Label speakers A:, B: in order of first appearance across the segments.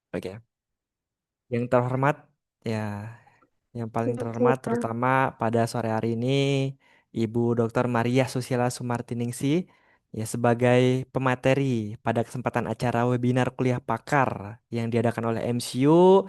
A: Oke. Yang terhormat, ya, yang paling terhormat
B: Oke.
A: terutama pada sore hari ini Ibu Dr. Maria Susila Sumartiningsi ya sebagai pemateri pada kesempatan acara webinar kuliah pakar yang diadakan oleh MCU.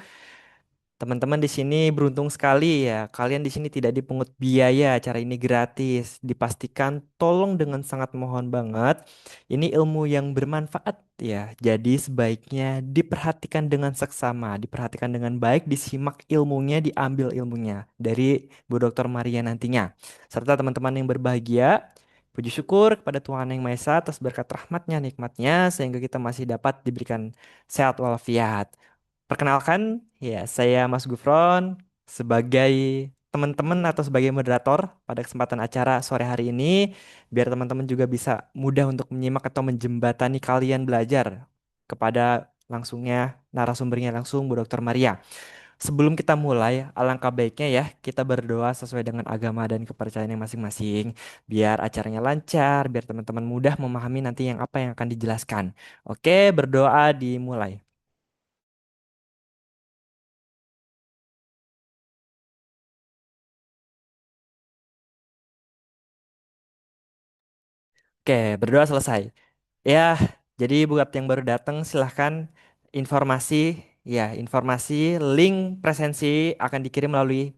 A: Teman-teman di sini beruntung sekali ya. Kalian di sini tidak dipungut biaya. Acara ini gratis. Dipastikan tolong dengan sangat mohon banget. Ini ilmu yang bermanfaat ya. Jadi sebaiknya diperhatikan dengan seksama, diperhatikan dengan baik, disimak ilmunya, diambil ilmunya dari Bu Dr. Maria nantinya. Serta teman-teman yang berbahagia, puji syukur kepada Tuhan Yang Maha Esa atas berkat rahmatnya, nikmatnya, sehingga kita masih dapat diberikan sehat walafiat. Perkenalkan, ya saya Mas Gufron sebagai teman-teman atau sebagai moderator pada kesempatan acara sore hari ini, biar teman-teman juga bisa mudah untuk menyimak atau menjembatani kalian belajar kepada langsungnya narasumbernya langsung Bu Dr. Maria. Sebelum kita mulai, alangkah baiknya ya kita berdoa sesuai dengan agama dan kepercayaan yang masing-masing, biar acaranya lancar, biar teman-teman mudah memahami nanti yang apa yang akan dijelaskan. Oke, berdoa dimulai. Oke, berdoa selesai. Ya, jadi buat yang baru datang silahkan informasi, informasi link presensi akan dikirim melalui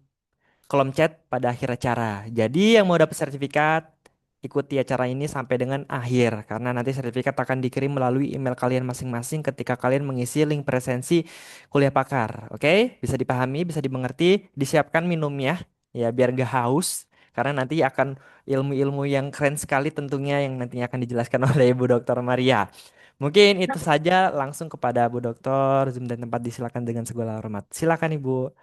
A: kolom chat pada akhir acara. Jadi yang mau dapat sertifikat, ikuti acara ini sampai dengan akhir karena nanti sertifikat akan dikirim melalui email kalian masing-masing ketika kalian mengisi link presensi kuliah pakar. Oke, bisa dipahami, bisa dimengerti, disiapkan minumnya ya biar nggak haus karena nanti akan ilmu-ilmu yang keren sekali tentunya yang nantinya akan dijelaskan oleh Ibu Dr. Maria. Mungkin itu saja langsung kepada Bu Dokter. Zoom dan tempat disilakan dengan segala hormat. Silakan Ibu.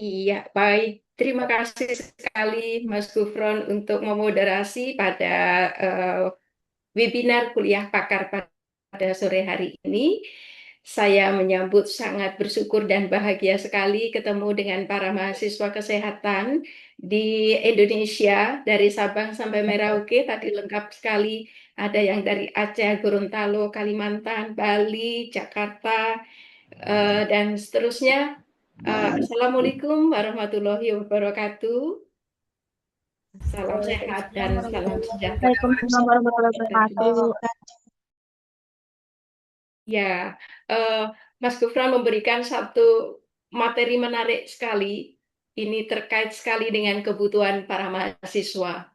B: Iya, baik. Terima kasih sekali Mas Gufron untuk memoderasi pada eh, webinar kuliah pakar pada sore hari ini. Saya menyambut sangat bersyukur dan bahagia sekali ketemu dengan para mahasiswa kesehatan di Indonesia, dari Sabang sampai Merauke. Tadi lengkap sekali, ada yang dari Aceh, Gorontalo, Kalimantan, Bali, Jakarta, dan seterusnya. Assalamualaikum warahmatullahi wabarakatuh. Salam sehat dan salam sejahtera
C: Waalaikumsalam warahmatullahi
B: kita semua.
C: wabarakatuh.
B: Ya, Mas Gufran memberikan satu materi menarik sekali. Ini terkait sekali dengan kebutuhan para mahasiswa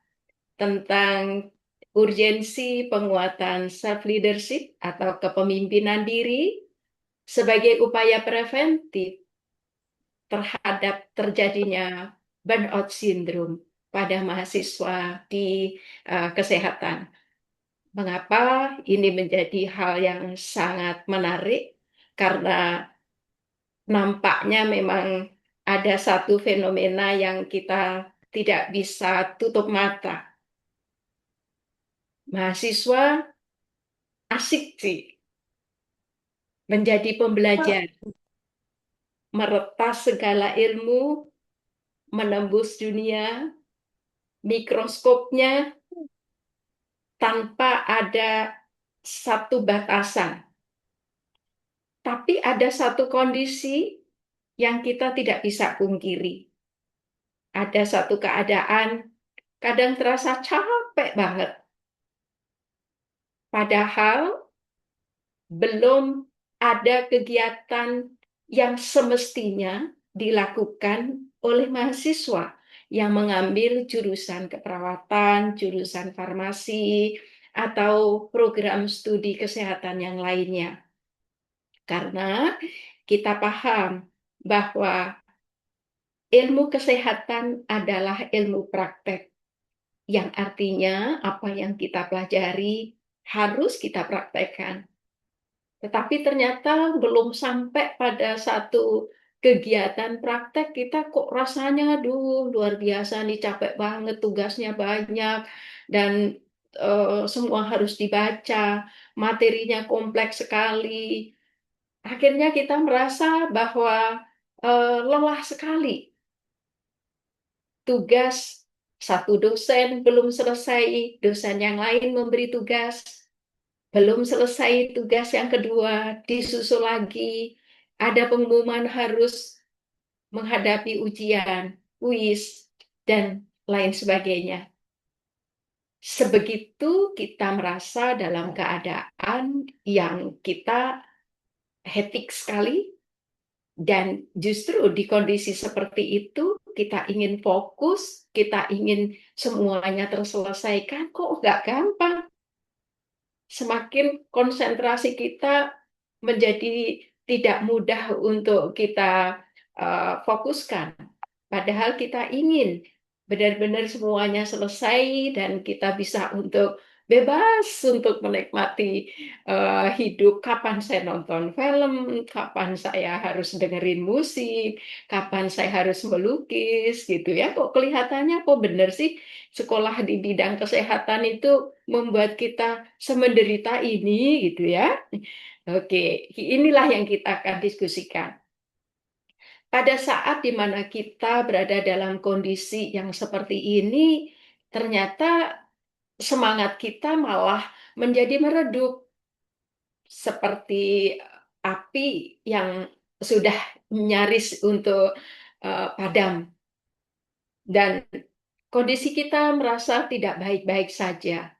B: tentang urgensi penguatan self leadership atau kepemimpinan diri sebagai upaya preventif terhadap terjadinya burnout syndrome pada mahasiswa di kesehatan. Mengapa ini menjadi hal yang sangat menarik? Karena nampaknya memang ada satu fenomena yang kita tidak bisa tutup mata. Mahasiswa asik sih menjadi pembelajar, meretas segala ilmu, menembus dunia, mikroskopnya tanpa ada satu batasan. Tapi ada satu kondisi yang kita tidak bisa pungkiri. Ada satu keadaan kadang terasa capek banget. Padahal belum ada kegiatan yang semestinya dilakukan oleh mahasiswa yang mengambil jurusan keperawatan, jurusan farmasi, atau program studi kesehatan yang lainnya. Karena kita paham bahwa ilmu kesehatan adalah ilmu praktek, yang artinya apa yang kita pelajari harus kita praktekkan. Tetapi ternyata belum sampai pada satu kegiatan praktek, kita kok rasanya, aduh luar biasa nih, capek banget, tugasnya banyak, dan semua harus dibaca, materinya kompleks sekali. Akhirnya kita merasa bahwa lelah sekali. tugas, satu dosen belum selesai, dosen yang lain memberi tugas, belum selesai tugas yang kedua, disusul lagi, ada pengumuman harus menghadapi ujian, kuis, dan lain sebagainya. Sebegitu kita merasa dalam keadaan yang kita hektik sekali, dan justru di kondisi seperti itu kita ingin fokus, kita ingin semuanya terselesaikan, kok nggak gampang. Semakin konsentrasi kita menjadi tidak mudah untuk kita fokuskan. Padahal kita ingin benar-benar semuanya selesai dan kita bisa untuk bebas untuk menikmati hidup. Kapan saya nonton film, kapan saya harus dengerin musik, kapan saya harus melukis, gitu ya. Kok kelihatannya kok benar sih sekolah di bidang kesehatan itu membuat kita semenderita ini, gitu ya. Oke, inilah yang kita akan diskusikan. Pada saat di mana kita berada dalam kondisi yang seperti ini, ternyata semangat kita malah menjadi meredup, seperti api yang sudah nyaris untuk padam. Dan kondisi kita merasa tidak baik-baik saja.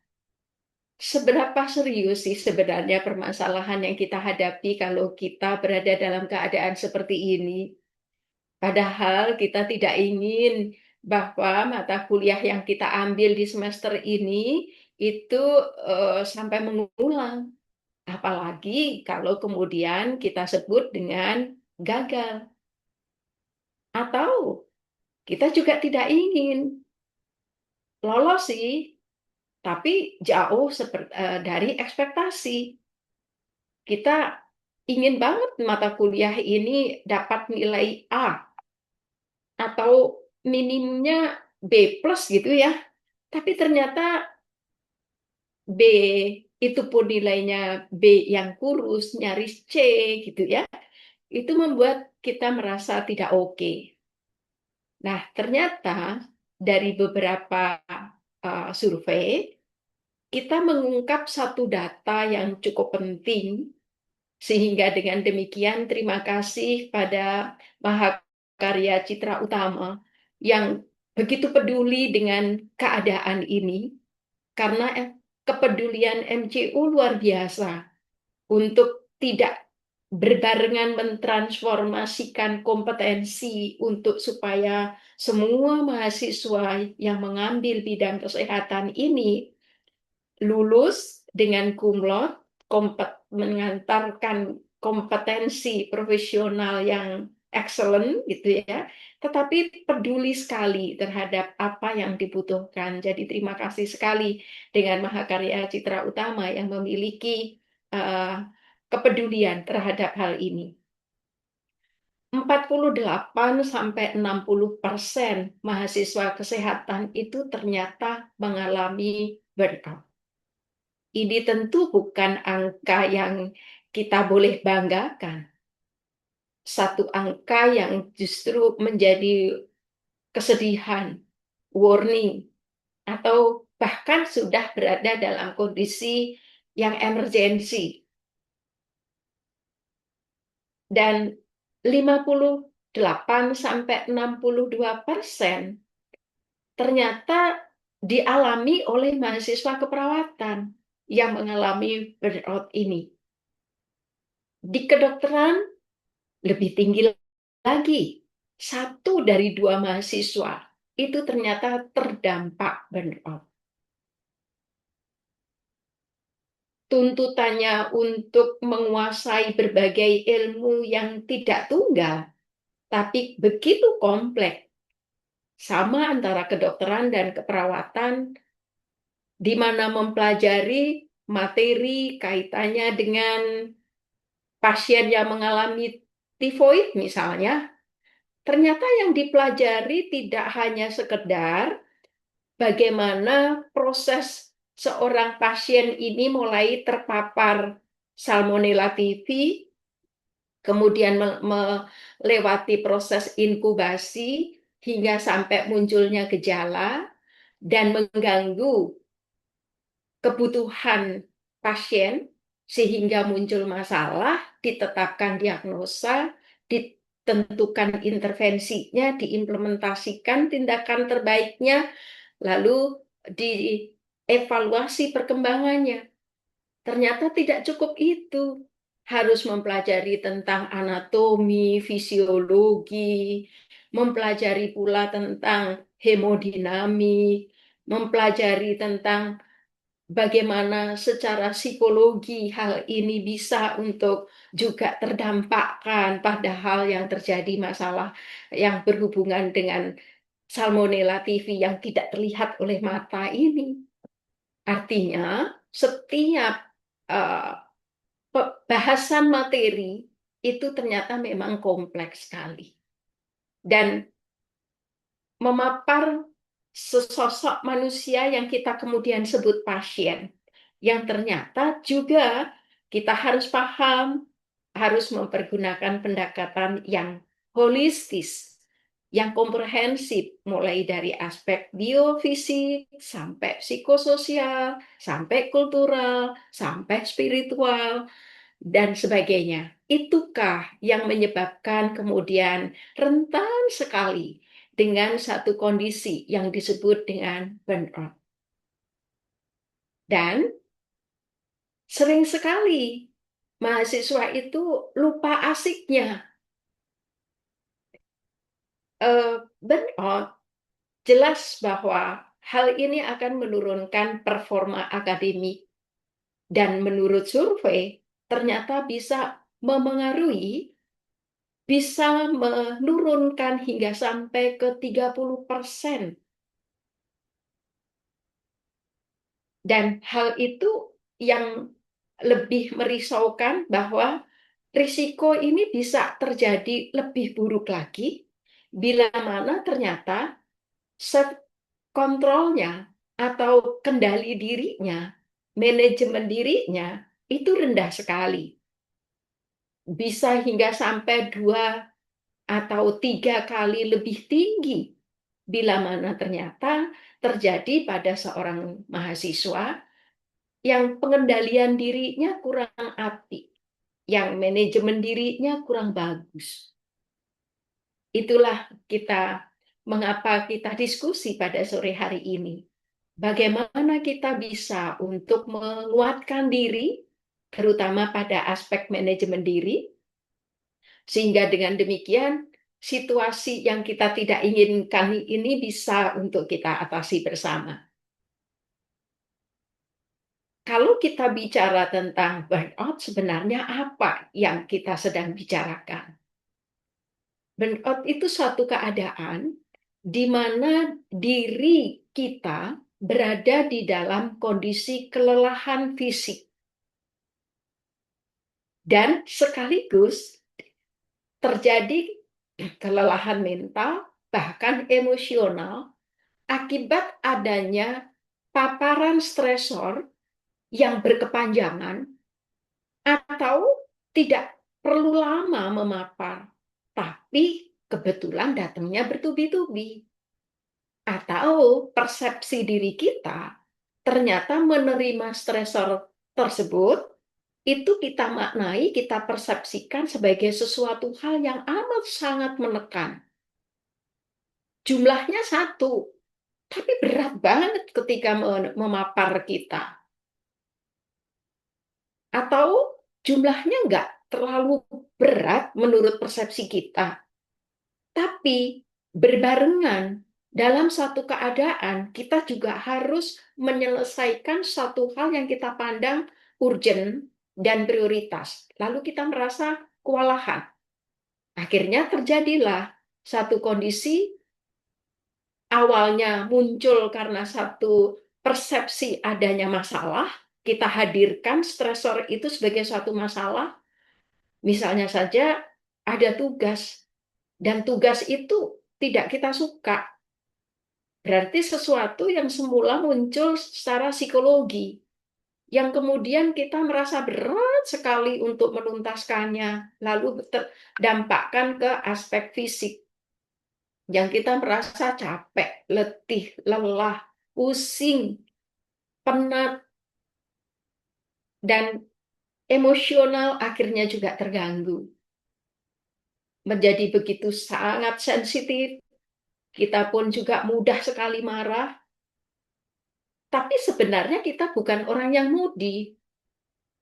B: Seberapa serius sih sebenarnya permasalahan yang kita hadapi kalau kita berada dalam keadaan seperti ini? Padahal kita tidak ingin bahwa mata kuliah yang kita ambil di semester ini itu sampai mengulang. Apalagi kalau kemudian kita sebut dengan gagal. Atau kita juga tidak ingin lolos sih, tapi jauh dari ekspektasi. Kita ingin banget mata kuliah ini dapat nilai A atau minimnya B plus gitu ya. Tapi ternyata B itu pun nilainya B yang kurus, nyaris C gitu ya. Itu membuat kita merasa tidak oke. Nah, ternyata dari beberapa survei, kita mengungkap satu data yang cukup penting. Sehingga dengan demikian terima kasih pada Mahakarya Citra Utama yang begitu peduli dengan keadaan ini, karena kepedulian MCU luar biasa untuk tidak berbarengan mentransformasikan kompetensi untuk supaya semua mahasiswa yang mengambil bidang kesehatan ini lulus dengan cum laude, mengantarkan kompetensi profesional yang excellent gitu ya, tetapi peduli sekali terhadap apa yang dibutuhkan. Jadi terima kasih sekali dengan Mahakarya Citra Utama yang memiliki kepedulian terhadap hal ini. 48-60% mahasiswa kesehatan itu ternyata mengalami burnout. Ini tentu bukan angka yang kita boleh banggakan. Satu angka yang justru menjadi kesedihan, warning, atau bahkan sudah berada dalam kondisi yang emergensi. Dan 58-62% ternyata dialami oleh mahasiswa keperawatan yang mengalami burnout ini. Di kedokteran lebih tinggi lagi. 1 dari 2 mahasiswa itu ternyata terdampak burnout. Tuntutannya untuk menguasai berbagai ilmu yang tidak tunggal, tapi begitu kompleks. Sama antara kedokteran dan keperawatan, di mana mempelajari materi kaitannya dengan pasien yang mengalami tifoid misalnya, ternyata yang dipelajari tidak hanya sekedar bagaimana proses seorang pasien ini mulai terpapar Salmonella typhi, kemudian melewati proses inkubasi, hingga sampai munculnya gejala dan mengganggu kebutuhan pasien sehingga muncul masalah, ditetapkan diagnosa, ditentukan intervensinya, diimplementasikan tindakan terbaiknya, lalu dievaluasi perkembangannya. Ternyata tidak cukup itu. Harus mempelajari tentang anatomi, fisiologi, mempelajari pula tentang hemodinamik, mempelajari tentang bagaimana secara psikologi hal ini bisa untuk juga terdampakkan pada hal yang terjadi masalah yang berhubungan dengan Salmonella TV yang tidak terlihat oleh mata ini. Artinya, setiap uh, bahasan materi itu ternyata memang kompleks sekali. Dan memapar sesosok manusia yang kita kemudian sebut pasien, yang ternyata juga kita harus paham, harus mempergunakan pendekatan yang holistis, yang komprehensif, mulai dari aspek biofisik, sampai psikososial, sampai kultural, sampai spiritual, dan sebagainya. Itukah yang menyebabkan kemudian rentan sekali dengan satu kondisi yang disebut dengan burnout. Dan sering sekali mahasiswa itu lupa asiknya. Burnout jelas bahwa hal ini akan menurunkan performa akademik dan menurut survei ternyata bisa memengaruhi, bisa menurunkan hingga sampai ke 30%. Dan hal itu yang lebih merisaukan bahwa risiko ini bisa terjadi lebih buruk lagi bila mana ternyata self kontrolnya atau kendali dirinya, manajemen dirinya itu rendah sekali. Bisa hingga sampai 2 atau 3 kali lebih tinggi bila mana ternyata terjadi pada seorang mahasiswa yang pengendalian dirinya kurang apik, yang manajemen dirinya kurang bagus. Itulah mengapa kita diskusi pada sore hari ini. Bagaimana kita bisa untuk menguatkan diri, terutama pada aspek manajemen diri, sehingga dengan demikian situasi yang kita tidak inginkan ini bisa untuk kita atasi bersama. Kalau kita bicara tentang burnout, sebenarnya apa yang kita sedang bicarakan? Burnout itu suatu keadaan di mana diri kita berada di dalam kondisi kelelahan fisik dan sekaligus terjadi kelelahan mental, bahkan emosional, akibat adanya paparan stresor yang berkepanjangan atau tidak perlu lama memapar, tapi kebetulan datangnya bertubi-tubi. Atau persepsi diri kita ternyata menerima stresor tersebut, itu kita maknai, kita persepsikan sebagai sesuatu hal yang amat sangat menekan. Jumlahnya satu, tapi berat banget ketika memapar kita. Atau jumlahnya nggak terlalu berat menurut persepsi kita, tapi berbarengan dalam satu keadaan kita juga harus menyelesaikan satu hal yang kita pandang urgent dan prioritas. Lalu kita merasa kewalahan. Akhirnya terjadilah satu kondisi awalnya muncul karena satu persepsi adanya masalah, kita hadirkan stresor itu sebagai suatu masalah. Misalnya saja ada tugas, dan tugas itu tidak kita suka. Berarti sesuatu yang semula muncul secara psikologi, yang kemudian kita merasa berat sekali untuk menuntaskannya, lalu terdampakkan ke aspek fisik. yang kita merasa capek, letih, lelah, pusing, penat, dan emosional akhirnya juga terganggu. Menjadi begitu sangat sensitif, kita pun juga mudah sekali marah, tapi sebenarnya kita bukan orang yang moody.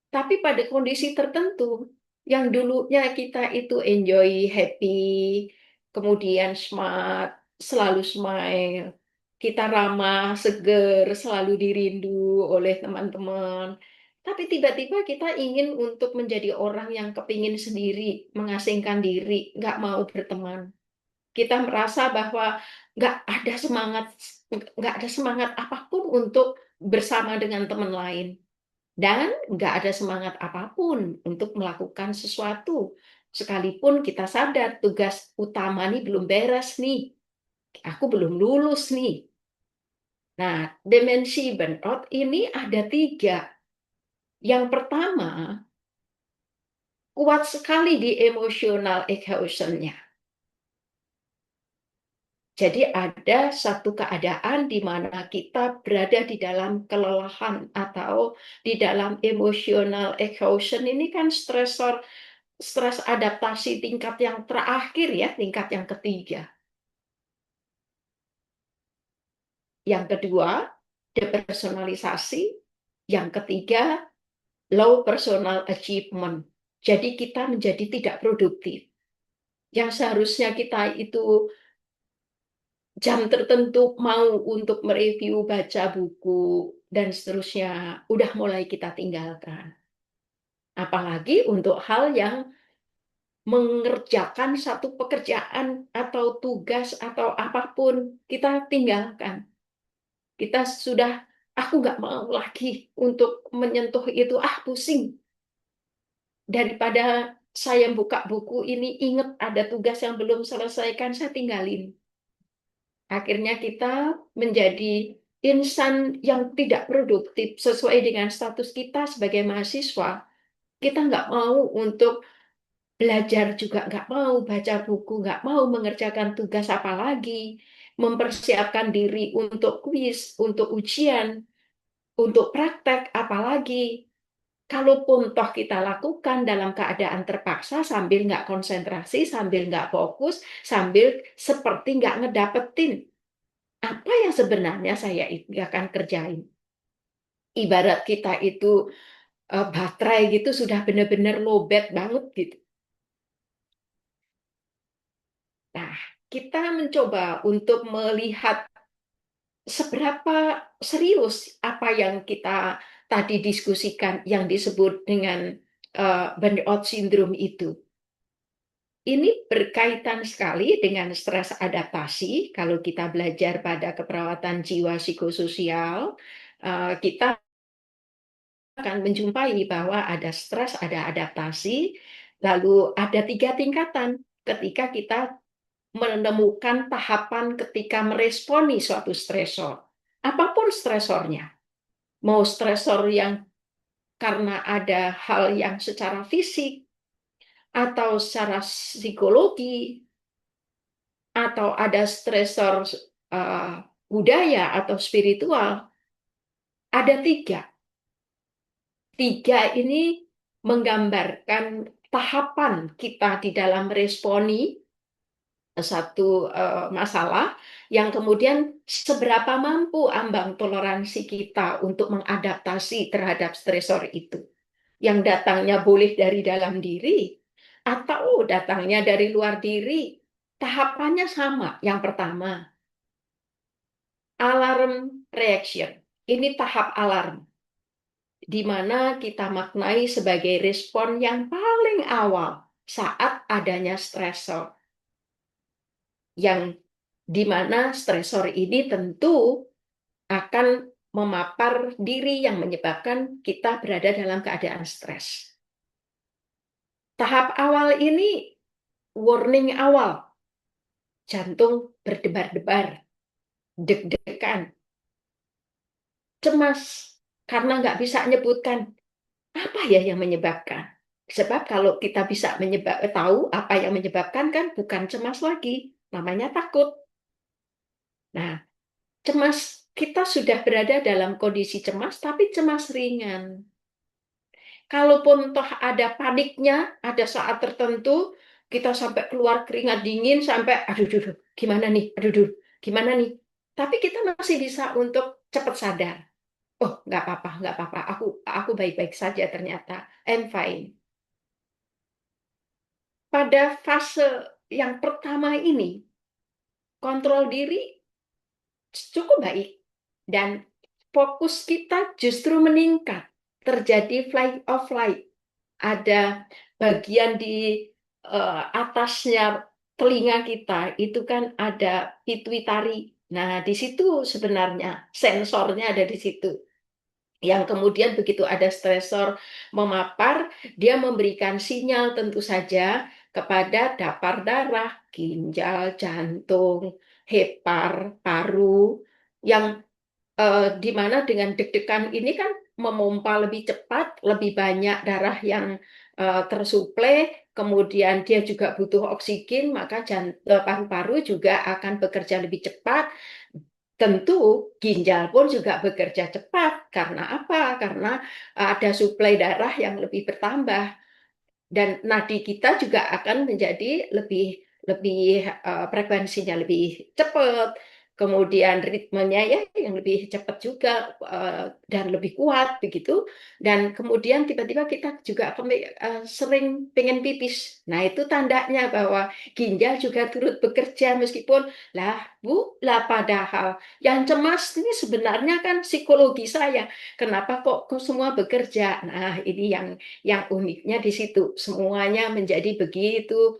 B: Tapi pada kondisi tertentu, yang dulunya kita itu enjoy, happy, kemudian smart, selalu smile, kita ramah, seger, selalu dirindu oleh teman-teman. Tapi tiba-tiba kita ingin untuk menjadi orang yang kepingin sendiri, mengasingkan diri, nggak mau berteman. Kita merasa bahwa nggak ada semangat apapun untuk bersama dengan teman lain. Dan nggak ada semangat apapun untuk melakukan sesuatu. Sekalipun kita sadar tugas utama nih belum beres nih. Aku belum lulus nih. Nah, dimensi burnout ini ada tiga. Yang pertama, kuat sekali di emotional exhaustion-nya. Jadi ada satu keadaan di mana kita berada di dalam kelelahan atau di dalam emotional exhaustion ini kan stresor stres adaptasi tingkat yang terakhir ya, tingkat yang ketiga. Yang kedua, depersonalisasi. Yang ketiga, low personal achievement. Jadi kita menjadi tidak produktif. Yang seharusnya kita itu jam tertentu mau untuk mereview, baca buku, dan seterusnya, udah mulai kita tinggalkan. Apalagi untuk hal yang mengerjakan satu pekerjaan atau tugas atau apapun, kita tinggalkan. Kita sudah, aku nggak mau lagi untuk menyentuh itu, pusing. Daripada saya buka buku ini, ingat ada tugas yang belum selesaikan, saya tinggalin. Akhirnya kita menjadi insan yang tidak produktif sesuai dengan status kita sebagai mahasiswa. Kita nggak mau untuk belajar juga nggak mau, baca buku nggak mau, mengerjakan tugas apalagi, mempersiapkan diri untuk kuis, untuk ujian, untuk praktek apalagi. Kalaupun toh kita lakukan dalam keadaan terpaksa sambil nggak konsentrasi, sambil nggak fokus, sambil seperti nggak ngedapetin apa yang sebenarnya saya akan kerjain. Ibarat kita itu baterai gitu sudah benar-benar lowbat banget gitu. Nah, kita mencoba untuk melihat seberapa serius apa yang kita tadi diskusikan yang disebut dengan burnout syndrome itu. Ini berkaitan sekali dengan stres adaptasi. Kalau kita belajar pada keperawatan jiwa psikososial, kita akan menjumpai bahwa ada stres, ada adaptasi, lalu ada tiga tingkatan ketika kita menemukan tahapan ketika meresponi suatu stresor. Apapun stresornya, mau stresor yang karena ada hal yang secara fisik, atau secara psikologi, atau ada stresor uh, budaya atau spiritual, ada tiga. Tiga ini menggambarkan tahapan kita di dalam meresponi satu masalah yang kemudian seberapa mampu ambang toleransi kita untuk mengadaptasi terhadap stresor itu. Yang datangnya boleh dari dalam diri atau datangnya dari luar diri. Tahapannya sama. Yang pertama, alarm reaction. Ini tahap alarm, di mana kita maknai sebagai respon yang paling awal saat adanya stresor. Yang di mana stresor ini tentu akan memapar diri yang menyebabkan kita berada dalam keadaan stres. Tahap awal ini warning awal, jantung berdebar-debar, deg-degan, cemas, karena nggak bisa menyebutkan apa ya yang menyebabkan. Sebab kalau kita bisa tahu apa yang menyebabkan kan bukan cemas lagi, namanya takut. Nah, cemas, kita sudah berada dalam kondisi cemas, tapi cemas ringan. Kalaupun toh ada paniknya, ada saat tertentu, kita sampai keluar keringat dingin, sampai aduh, aduh, aduh, gimana nih, aduh, aduh, gimana nih. Tapi kita masih bisa untuk cepat sadar. Oh, nggak apa-apa. Aku baik-baik saja ternyata. I'm fine. Pada fase yang pertama ini, kontrol diri cukup baik. Dan fokus kita justru meningkat. Terjadi flight of light. Ada bagian di atasnya telinga kita, itu kan ada pituitari. Nah, di situ sebenarnya sensornya ada di situ. Yang kemudian begitu ada stresor memapar, dia memberikan sinyal tentu saja kepada dapar darah, ginjal, jantung, hepar, paru, yang di mana dengan deg-degan ini kan memompa lebih cepat, lebih banyak darah yang tersuplai, kemudian dia juga butuh oksigen, maka paru-paru juga akan bekerja lebih cepat. Tentu ginjal pun juga bekerja cepat. Karena apa? Karena ada suplai darah yang lebih bertambah dan nadi kita juga akan menjadi lebih lebih frekuensinya lebih cepat, kemudian ritmenya ya yang lebih cepat juga dan lebih kuat begitu, dan kemudian tiba-tiba kita juga sering pengen pipis. Nah, itu tandanya bahwa ginjal juga turut bekerja meskipun lah Bu, lah padahal yang cemas ini sebenarnya kan psikologi saya. Kenapa kok semua bekerja? Nah, ini yang uniknya di situ, semuanya menjadi begitu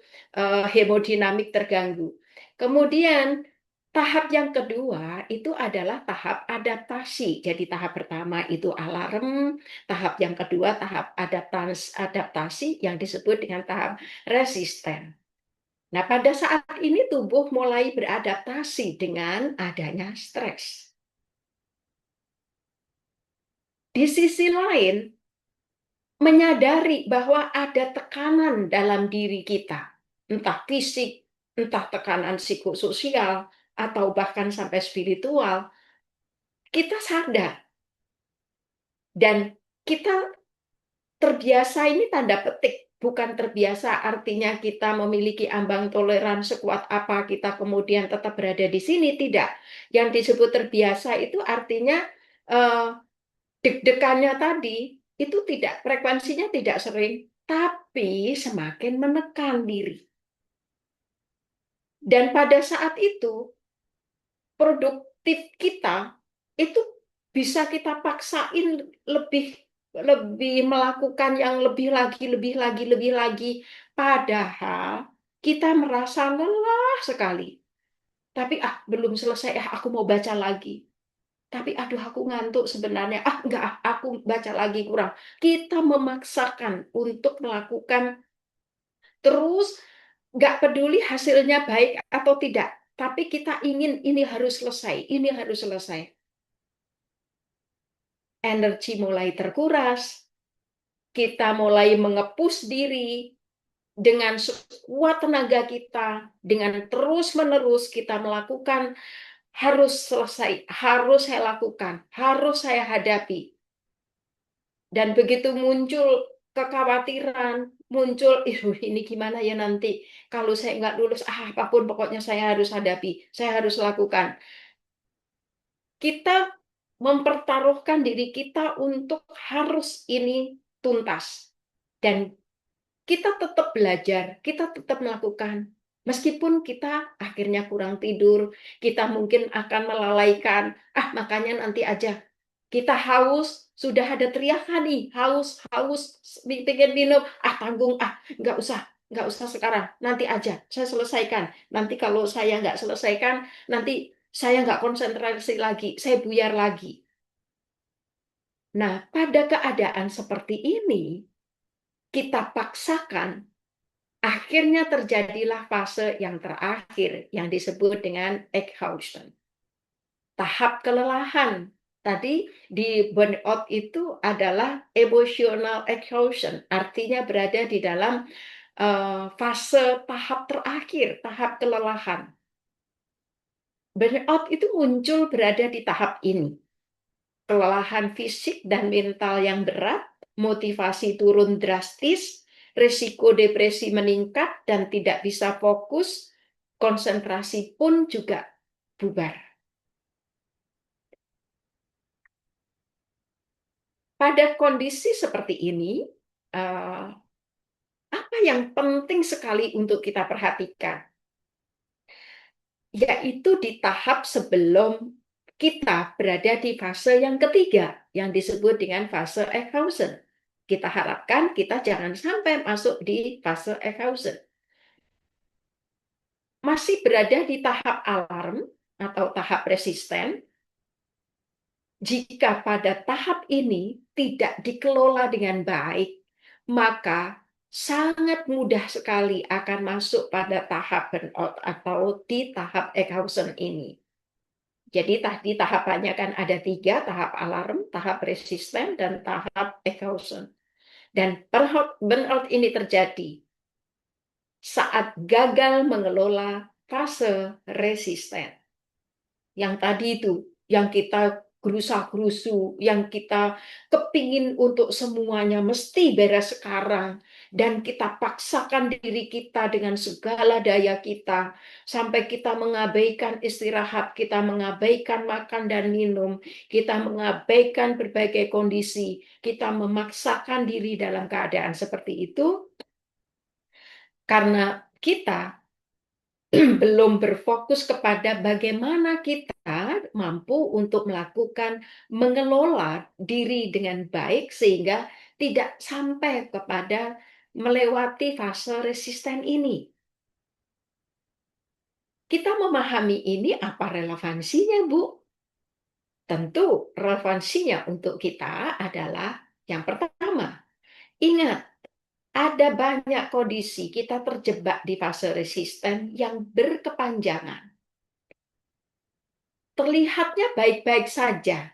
B: hemodinamik terganggu. Kemudian tahap yang kedua itu adalah tahap adaptasi. Jadi tahap pertama itu alarm, tahap yang kedua tahap adaptasi yang disebut dengan tahap resisten. Nah, pada saat ini tubuh mulai beradaptasi dengan adanya stres. Di sisi lain, menyadari bahwa ada tekanan dalam diri kita, entah fisik, entah tekanan psikososial, atau bahkan sampai spiritual, kita sadar. Dan kita terbiasa ini tanda petik, bukan terbiasa artinya kita memiliki ambang toleran sekuat apa kita kemudian tetap berada di sini, tidak. Yang disebut terbiasa itu artinya eh, deg-degannya tadi itu tidak, frekuensinya tidak sering, tapi semakin menekan diri. Dan pada saat itu produktif kita itu bisa kita paksain lebih lebih melakukan yang lebih lagi. Padahal kita merasa lelah sekali. Tapi belum selesai, aku mau baca lagi. Tapi aduh aku ngantuk sebenarnya. Enggak, aku baca lagi kurang. Kita memaksakan untuk melakukan terus, nggak peduli hasilnya baik atau tidak. Tapi kita ingin ini harus selesai, ini harus selesai. Energi mulai terkuras, kita mulai mengepus diri dengan sekuat tenaga kita, dengan terus-menerus kita melakukan harus selesai, harus saya lakukan, harus saya hadapi. Dan begitu muncul kekhawatiran, muncul, ini gimana ya nanti kalau saya nggak lulus, apapun pokoknya saya harus hadapi, saya harus lakukan. Kita mempertaruhkan diri kita untuk harus ini tuntas. Dan kita tetap belajar, kita tetap melakukan. Meskipun kita akhirnya kurang tidur, kita mungkin akan melalaikan, makanya nanti aja. Kita haus, sudah ada teriakan nih, haus, haus, pengen minum, tanggung, nggak usah sekarang, nanti aja, saya selesaikan. Nanti kalau saya nggak selesaikan, nanti saya nggak konsentrasi lagi, saya buyar lagi. Nah, pada keadaan seperti ini, kita paksakan, akhirnya terjadilah fase yang terakhir yang disebut dengan exhaustion. Tahap kelelahan. Tadi di burnout itu adalah emotional exhaustion, artinya berada di dalam fase tahap terakhir, tahap kelelahan. Burnout itu muncul berada di tahap ini. Kelelahan fisik dan mental yang berat, motivasi turun drastis, risiko depresi meningkat dan tidak bisa fokus, konsentrasi pun juga bubar. Pada kondisi seperti ini, apa yang penting sekali untuk kita perhatikan? Yaitu di tahap sebelum kita berada di fase yang ketiga, yang disebut dengan fase Ekhausen. Kita harapkan kita jangan sampai masuk di fase Ekhausen. Masih berada di tahap alarm atau tahap resisten, jika pada tahap ini tidak dikelola dengan baik, maka sangat mudah sekali akan masuk pada tahap burnout atau di tahap Ekhausen ini. Jadi tadi tahapannya kan ada 3, tahap alarm, tahap resisten, dan tahap Ekhausen. Dan burnout ini terjadi saat gagal mengelola fase resisten. Yang tadi itu, yang kita gerusa-gerusu, yang kita kepingin untuk semuanya mesti beres sekarang, dan kita paksakan diri kita dengan segala daya kita, sampai kita mengabaikan istirahat, kita mengabaikan makan dan minum, kita mengabaikan berbagai kondisi, kita memaksakan diri dalam keadaan seperti itu, karena kita belum berfokus kepada bagaimana kita mampu untuk melakukan mengelola diri dengan baik sehingga tidak sampai kepada melewati fase resisten ini. Kita memahami ini apa relevansinya, Bu? Tentu relevansinya untuk kita adalah yang pertama, ingat ada banyak kondisi kita terjebak di fase resisten yang berkepanjangan. Terlihatnya baik-baik saja,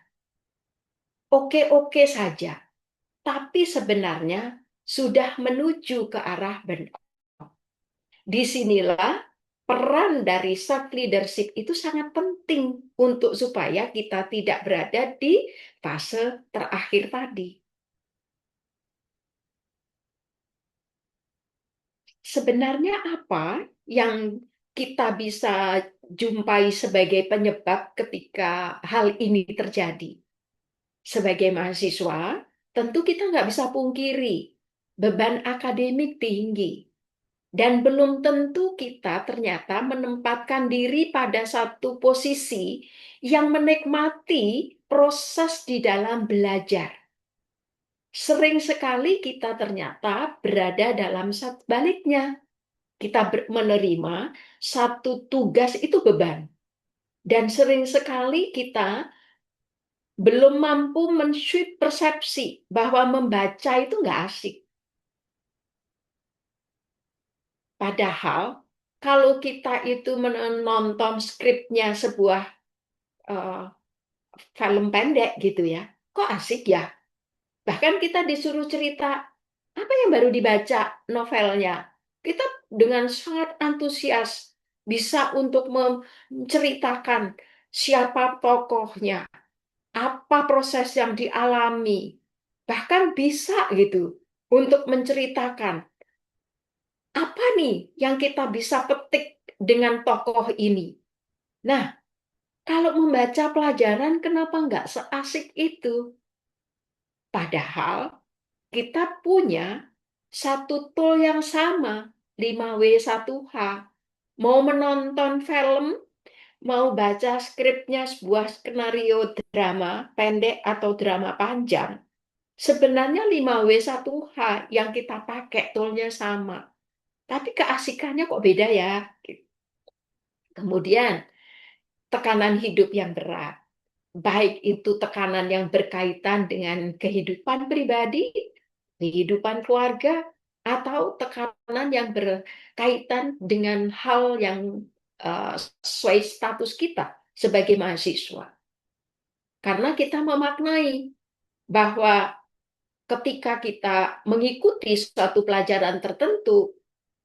B: oke-oke saja, tapi sebenarnya sudah menuju ke arah burnout. Disinilah peran dari self leadership itu sangat penting untuk supaya kita tidak berada di fase terakhir tadi. Sebenarnya apa yang kita bisa jumpai sebagai penyebab ketika hal ini terjadi? Sebagai mahasiswa, tentu kita nggak bisa pungkiri beban akademik tinggi. Dan belum tentu kita ternyata menempatkan diri pada satu posisi yang menikmati proses di dalam belajar. Sering sekali kita ternyata berada dalam baliknya. Kita menerima satu tugas itu beban. Dan sering sekali kita belum mampu men-shift persepsi bahwa membaca itu nggak asik. Padahal kalau kita itu menonton skripnya sebuah uh, film pendek gitu ya, kok asik ya? Bahkan kita disuruh cerita, apa yang baru dibaca novelnya? Kita dengan sangat antusias bisa untuk menceritakan siapa tokohnya, apa proses yang dialami, bahkan bisa gitu untuk menceritakan apa nih yang kita bisa petik dengan tokoh ini. Nah, kalau membaca pelajaran kenapa nggak seasik itu? Padahal kita punya satu tool yang sama, 5W1H. Mau menonton film, mau baca skripnya sebuah skenario drama pendek atau drama panjang, sebenarnya 5W1H yang kita pakai toolnya sama. Tapi keasikannya kok beda ya. Kemudian, tekanan hidup yang berat. Baik itu tekanan yang berkaitan dengan kehidupan pribadi, kehidupan keluarga, atau tekanan yang berkaitan dengan hal yang sesuai status kita sebagai mahasiswa. Karena kita memaknai bahwa ketika kita mengikuti suatu pelajaran tertentu,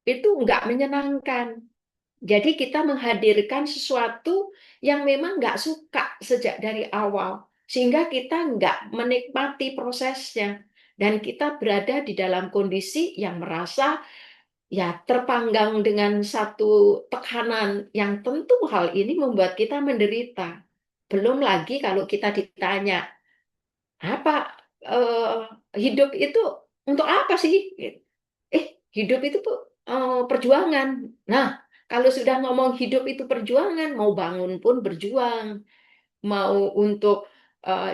B: itu nggak menyenangkan. Jadi kita menghadirkan sesuatu yang memang nggak suka sejak dari awal, sehingga kita nggak menikmati prosesnya. Dan kita berada di dalam kondisi yang merasa ya terpanggang dengan satu tekanan yang tentu hal ini membuat kita menderita. Belum lagi kalau kita ditanya, apa eh, hidup itu untuk apa sih? Hidup itu tuh perjuangan. Nah, kalau sudah ngomong hidup itu perjuangan, mau bangun pun berjuang, mau untuk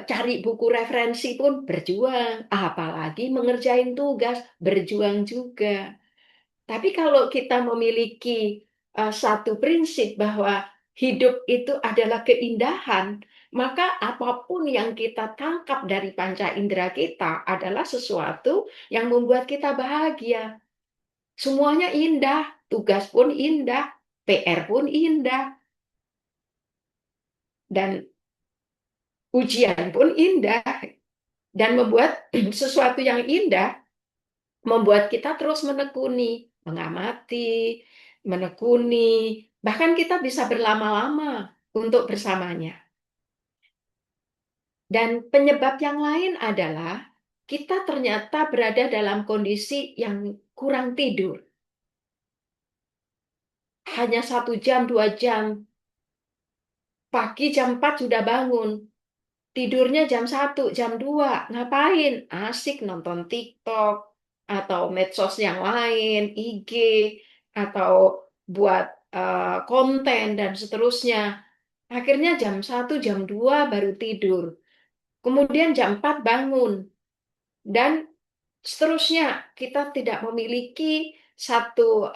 B: cari buku referensi pun berjuang, apalagi mengerjain tugas, berjuang juga. Tapi kalau kita memiliki satu prinsip bahwa hidup itu adalah keindahan, maka apapun yang kita tangkap dari panca indera kita adalah sesuatu yang membuat kita bahagia. Semuanya indah, tugas pun indah, PR pun indah, dan ujian pun indah. Dan membuat sesuatu yang indah membuat kita terus menekuni, mengamati, menekuni, bahkan kita bisa berlama-lama untuk bersamanya. Dan penyebab yang lain adalah kita ternyata berada dalam kondisi yang kurang tidur. Hanya 1 jam, 2 jam. Pagi jam 4 sudah bangun. Tidurnya jam 1, jam 2. Ngapain? Asik nonton TikTok atau medsos yang lain, IG, atau buat konten dan seterusnya. Akhirnya jam 1, jam 2 baru tidur. Kemudian jam 4 bangun. Dan seterusnya, kita tidak memiliki satu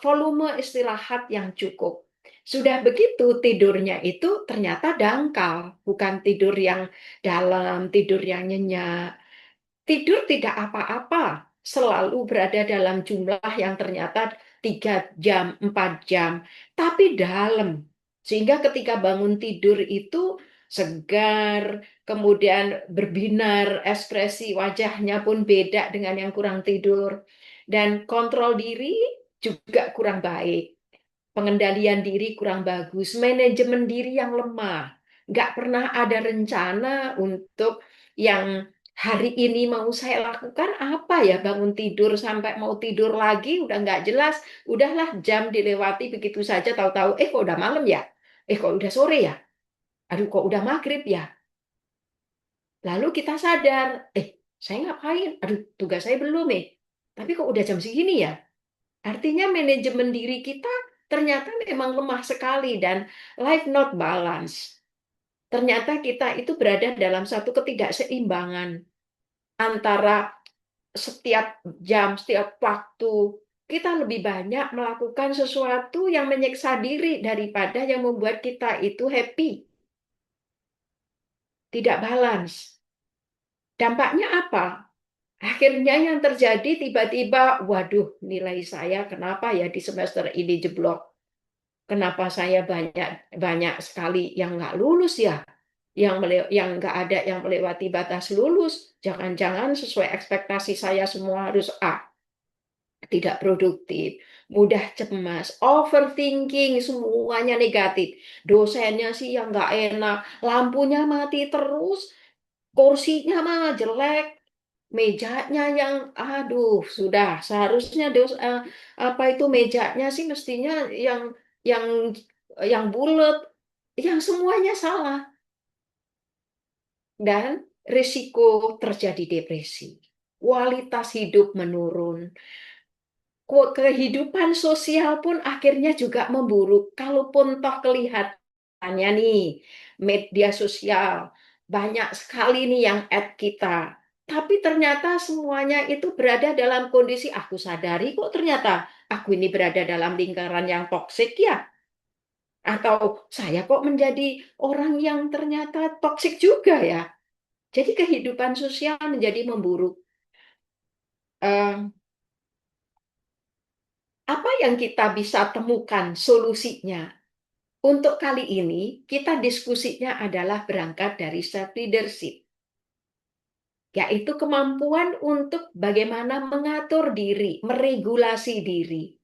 B: volume istirahat yang cukup. Sudah begitu, tidurnya itu ternyata dangkal, bukan tidur yang dalam, tidur yang nyenyak. Tidur tidak apa-apa, selalu berada dalam jumlah yang ternyata 3 jam, 4 jam, tapi dalam. Sehingga ketika bangun tidur itu segar, kemudian berbinar, ekspresi wajahnya pun beda dengan yang kurang tidur. Dan kontrol diri juga kurang baik, pengendalian diri kurang bagus, manajemen diri yang lemah, nggak pernah ada rencana untuk yang hari ini mau saya lakukan apa ya, bangun tidur sampai mau tidur lagi udah nggak jelas, udahlah jam dilewati begitu saja, tahu-tahu kok udah malam ya, kok udah sore ya, aduh kok udah maghrib ya, lalu kita sadar, saya ngapain, aduh tugas saya belum tapi kok udah jam segini ya. Artinya manajemen diri kita ternyata memang lemah sekali dan life not balance. Ternyata kita itu berada dalam satu ketidakseimbangan antara setiap jam, setiap waktu kita lebih banyak melakukan sesuatu yang menyiksa diri daripada yang membuat kita itu happy, tidak balance. Dampaknya apa? Akhirnya yang terjadi tiba-tiba, waduh, nilai saya kenapa ya di semester ini jeblok? Kenapa saya banyak banyak sekali yang nggak lulus ya? Yang nggak ada yang melewati batas lulus. Jangan-jangan sesuai ekspektasi saya semua harus A. Tidak produktif, mudah cemas, overthinking, semuanya negatif. Dosennya sih yang nggak enak, lampunya mati terus, kursinya mah jelek, mejanya yang aduh sudah seharusnya apa itu mejanya sih mestinya yang yang bulat, yang semuanya salah, dan risiko terjadi depresi, kualitas hidup menurun, kehidupan sosial pun akhirnya juga memburuk. Kalaupun toh kelihatannya nih media sosial banyak sekali nih yang add kita, tapi ternyata semuanya itu berada dalam kondisi aku sadari kok ternyata aku ini berada dalam lingkaran yang toksik ya. Atau saya kok menjadi orang yang ternyata toksik juga ya. Jadi kehidupan sosial menjadi memburuk. Eh, apa yang kita bisa temukan solusinya? Untuk kali ini, kita diskusinya adalah berangkat dari self-leadership, yaitu kemampuan untuk bagaimana mengatur diri, meregulasi diri.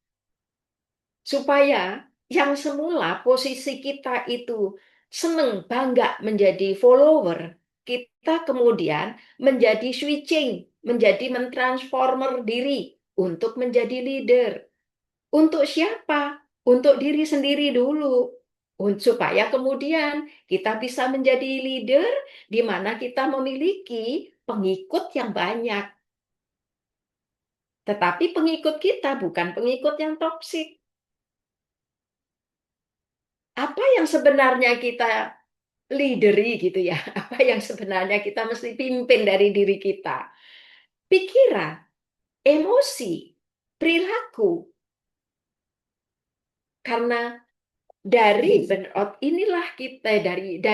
B: supaya yang semula posisi kita itu seneng bangga menjadi follower, kita kemudian menjadi switching, menjadi mentransformer diri untuk menjadi leader. Untuk siapa? Untuk diri sendiri dulu. Supaya kemudian kita bisa menjadi leader di mana kita memiliki pengikut yang banyak. Tetapi pengikut kita bukan pengikut yang toksik. Apa yang sebenarnya kita leaderi gitu ya? Apa yang sebenarnya kita mesti pimpin dari diri kita? Pikiran, emosi, perilaku. Karena dari burnout inilah kita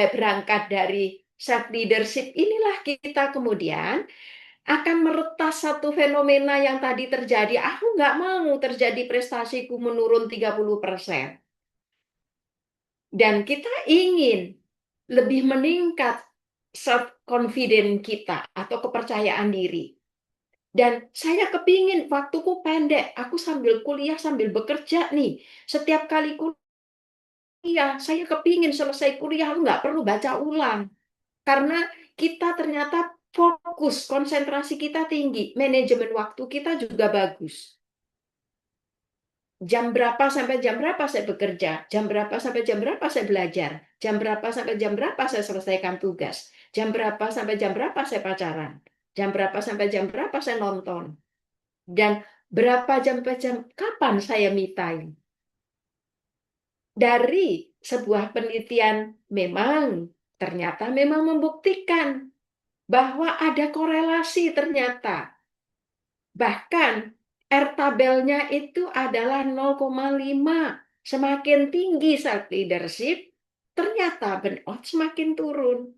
B: berangkat dari self leadership inilah kita kemudian akan meretas satu fenomena yang tadi terjadi. Aku nggak mau terjadi prestasiku menurun 30%. Dan kita ingin lebih meningkat self confidence kita atau kepercayaan diri. Dan saya kepingin waktuku pendek, aku sambil kuliah sambil bekerja nih. Setiap kali kuliah, saya kepingin selesai kuliah, aku nggak perlu baca ulang. Karena kita ternyata fokus, konsentrasi kita tinggi, manajemen waktu kita juga bagus. Jam berapa sampai jam berapa saya bekerja, jam berapa sampai jam berapa saya belajar, jam berapa sampai jam berapa saya selesaikan tugas, jam berapa sampai jam berapa saya pacaran, jam berapa sampai jam berapa saya nonton, dan berapa jam sampai jam kapan saya me time. Dari sebuah penelitian ternyata memang membuktikan bahwa ada korelasi ternyata. Bahkan R-tabelnya itu adalah 0,5. Semakin tinggi self leadership, ternyata burnout semakin turun.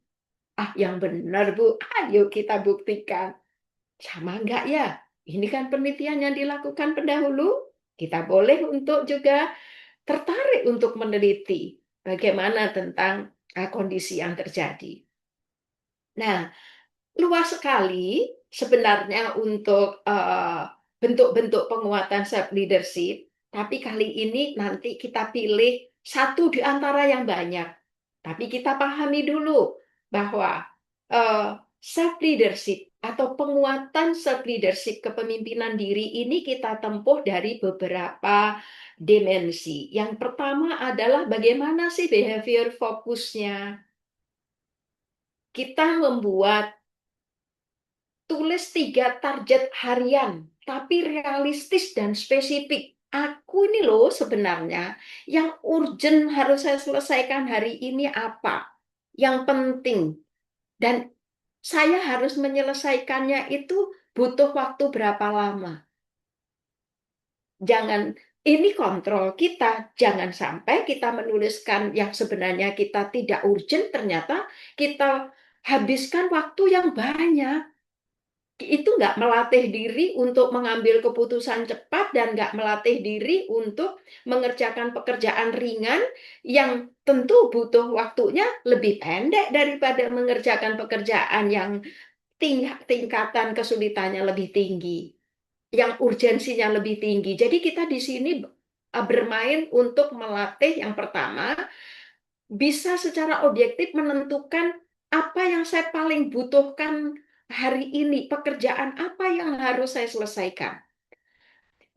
B: Ah, yang benar, Bu. Ayo kita buktikan. Sama enggak ya? Ini kan penelitian yang dilakukan pendahulu. Kita boleh untuk juga tertarik untuk meneliti bagaimana tentang kondisi yang terjadi. Nah, luas sekali sebenarnya untuk bentuk-bentuk penguatan self leadership, tapi kali ini nanti kita pilih satu di antara yang banyak. Tapi kita pahami dulu bahwa self leadership atau penguatan self leadership kepemimpinan diri ini kita tempuh dari beberapa dimensi. Yang pertama adalah bagaimana sih behavior fokusnya. Kita membuat tulis 3 target harian, tapi realistis dan spesifik. Aku ini loh sebenarnya yang urgent harus saya selesaikan hari ini apa? Yang penting. Dan saya harus menyelesaikannya itu butuh waktu berapa lama. Jangan, ini kontrol kita. Jangan sampai kita menuliskan yang sebenarnya kita tidak urgent, ternyata kita habiskan waktu yang banyak. Itu nggak melatih diri untuk mengambil keputusan cepat dan nggak melatih diri untuk mengerjakan pekerjaan ringan yang tentu butuh waktunya lebih pendek daripada mengerjakan pekerjaan yang tingkatan kesulitannya lebih tinggi, yang urgensinya lebih tinggi. Jadi kita di sini bermain untuk melatih yang pertama bisa secara objektif menentukan apa yang saya paling butuhkan hari ini, pekerjaan apa yang harus saya selesaikan.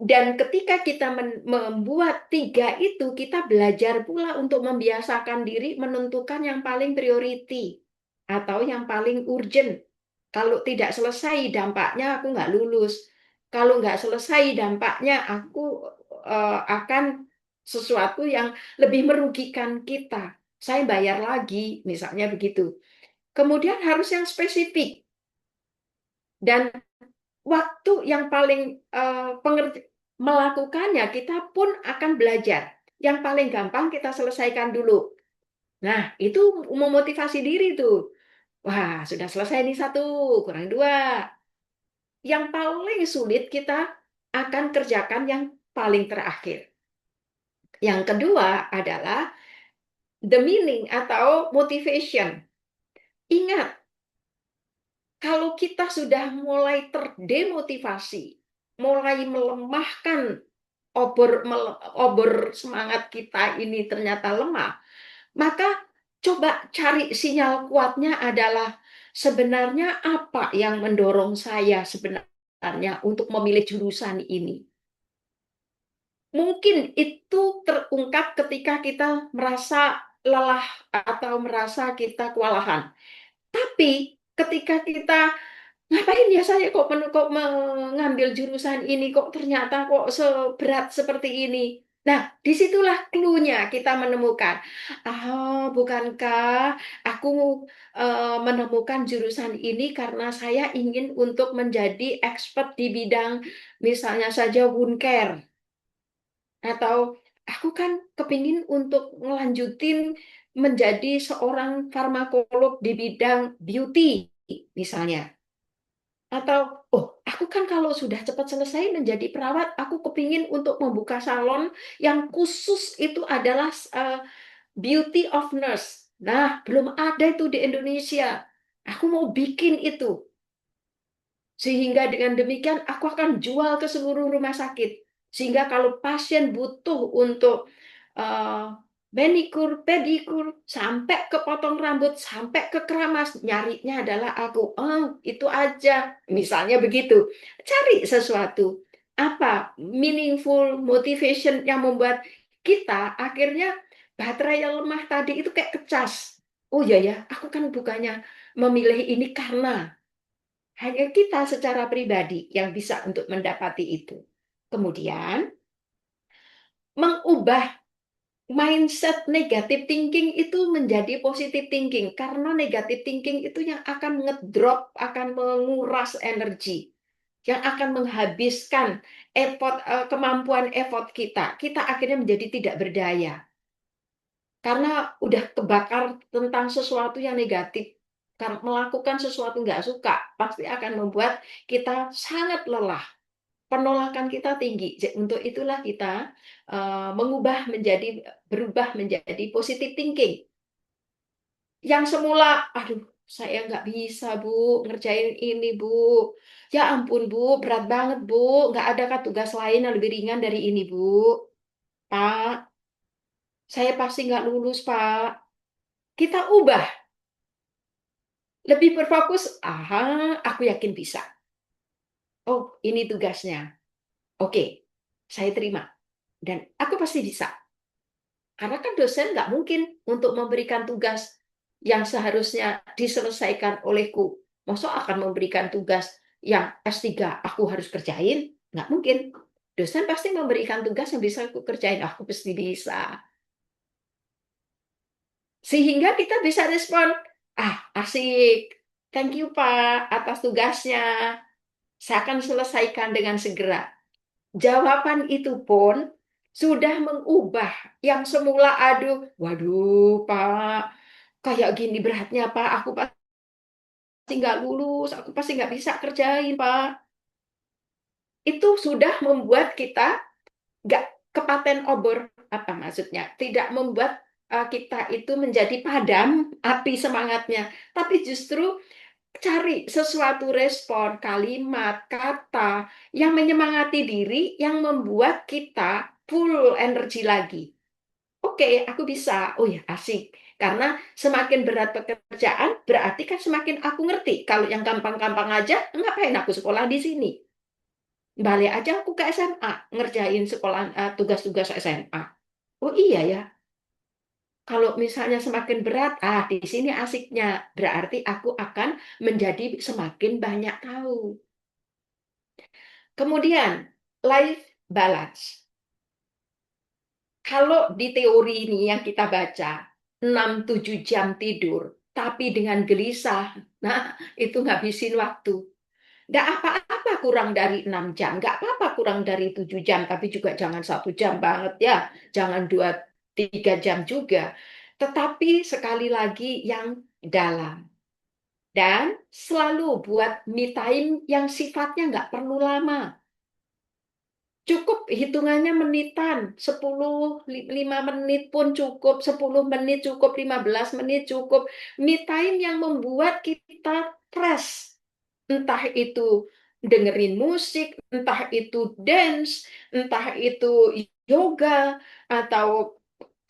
B: Dan ketika kita membuat 3 itu, kita belajar pula untuk membiasakan diri menentukan yang paling priority atau yang paling urgent. Kalau tidak selesai, dampaknya aku nggak lulus. Kalau nggak selesai, dampaknya aku akan sesuatu yang lebih merugikan kita. Saya bayar lagi, misalnya begitu. Kemudian harus yang spesifik. Dan waktu yang paling melakukannya, kita pun akan belajar. Yang paling gampang kita selesaikan dulu. Nah, itu memotivasi diri tuh. Wah, sudah selesai nih 1, kurang 2. Yang paling sulit kita akan kerjakan yang paling terakhir. Yang kedua adalah the meaning atau motivation. Ingat, kalau kita sudah mulai terdemotivasi, mulai melemahkan obor semangat kita ini ternyata lemah, maka coba cari sinyal kuatnya adalah sebenarnya apa yang mendorong saya sebenarnya untuk memilih jurusan ini. Mungkin itu terungkap ketika kita merasa lelah atau merasa kita kewalahan. Tapi ketika kita ngapain ya saya kok mengambil jurusan ini kok ternyata kok seberat seperti ini. Nah, disitulah clue-nya kita menemukan. Ah, bukankah aku menemukan jurusan ini karena saya ingin untuk menjadi expert di bidang misalnya saja wound care. Atau aku kan kepingin untuk ngelanjutin menjadi seorang farmakolog di bidang beauty misalnya. Atau, oh, aku kan kalau sudah cepat selesai menjadi perawat, aku kepingin untuk membuka salon yang khusus itu adalah beauty of nurse. Nah, belum ada itu di Indonesia. Aku mau bikin itu. Sehingga dengan demikian aku akan jual ke seluruh rumah sakit. Sehingga kalau pasien butuh untuk uh, manikur, pedikur, sampai ke potong rambut, sampai ke keramas, nyarinya adalah aku. Oh, itu aja. Misalnya begitu. Cari sesuatu. Apa meaningful motivation yang membuat kita akhirnya baterai yang lemah tadi itu kayak kecas. Oh iya ya, aku kan bukannya memilih ini karena hanya kita secara pribadi yang bisa untuk mendapati itu. Kemudian, mengubah mindset negative thinking itu menjadi positive thinking. Karena negative thinking itu yang akan ngedrop, akan menguras energi. Yang akan menghabiskan kemampuan effort kita. Kita akhirnya menjadi tidak berdaya. Karena udah kebakar tentang sesuatu yang negatif. Karena melakukan sesuatu nggak suka, pasti akan membuat kita sangat lelah. Penolakan kita tinggi. Untuk itulah kita berubah menjadi positive thinking. Yang semula, aduh, saya nggak bisa Bu ngerjain ini Bu. Ya ampun Bu, berat banget Bu. Nggak adakah tugas lain yang lebih ringan dari ini Bu? Pak, saya pasti nggak lulus Pak. Kita ubah, lebih berfokus. Aha, aku yakin bisa. Oh, ini tugasnya. Oke, saya terima. Dan aku pasti bisa. Karena kan dosen nggak mungkin untuk memberikan tugas yang seharusnya diselesaikan olehku. Masa akan memberikan tugas yang S3 aku harus kerjain? Nggak mungkin. Dosen pasti memberikan tugas yang bisa aku kerjain. Aku pasti bisa. Sehingga kita bisa respon, ah asik, thank you Pak atas tugasnya. Saya akan selesaikan dengan segera. Jawaban itu pun sudah mengubah yang semula aduh, waduh Pak, kayak gini beratnya Pak, aku pasti nggak lulus, aku pasti nggak bisa kerjain Pak. Itu sudah membuat kita nggak kepaten obor, apa maksudnya? Tidak membuat kita itu menjadi padam api semangatnya, tapi justru cari sesuatu respon, kalimat, kata yang menyemangati diri, yang membuat kita full energi lagi. Oke, aku bisa. Oh ya, asik. Karena semakin berat pekerjaan, berarti kan semakin aku ngerti. Kalau yang gampang-gampang aja, ngapain aku sekolah di sini? Balik aja aku ke SMA, ngerjain sekolah tugas-tugas SMA. Oh iya ya, kalau misalnya semakin berat, di sini asiknya. Berarti aku akan menjadi semakin banyak tahu. Kemudian, life balance. Kalau di teori ini yang kita baca, 6-7 jam tidur, tapi dengan gelisah, nah itu ngabisin waktu. Nggak apa-apa kurang dari 6 jam, nggak apa-apa kurang dari 7 jam, tapi juga jangan 1 jam banget ya, jangan 2-3 jam juga. Tetapi sekali lagi yang dalam. Dan selalu buat me time yang sifatnya nggak perlu lama. Cukup hitungannya menitan, 5 menit pun cukup, 10 menit cukup, 15 menit cukup. Me time yang membuat kita fresh. Entah itu dengerin musik, entah itu dance, entah itu yoga, atau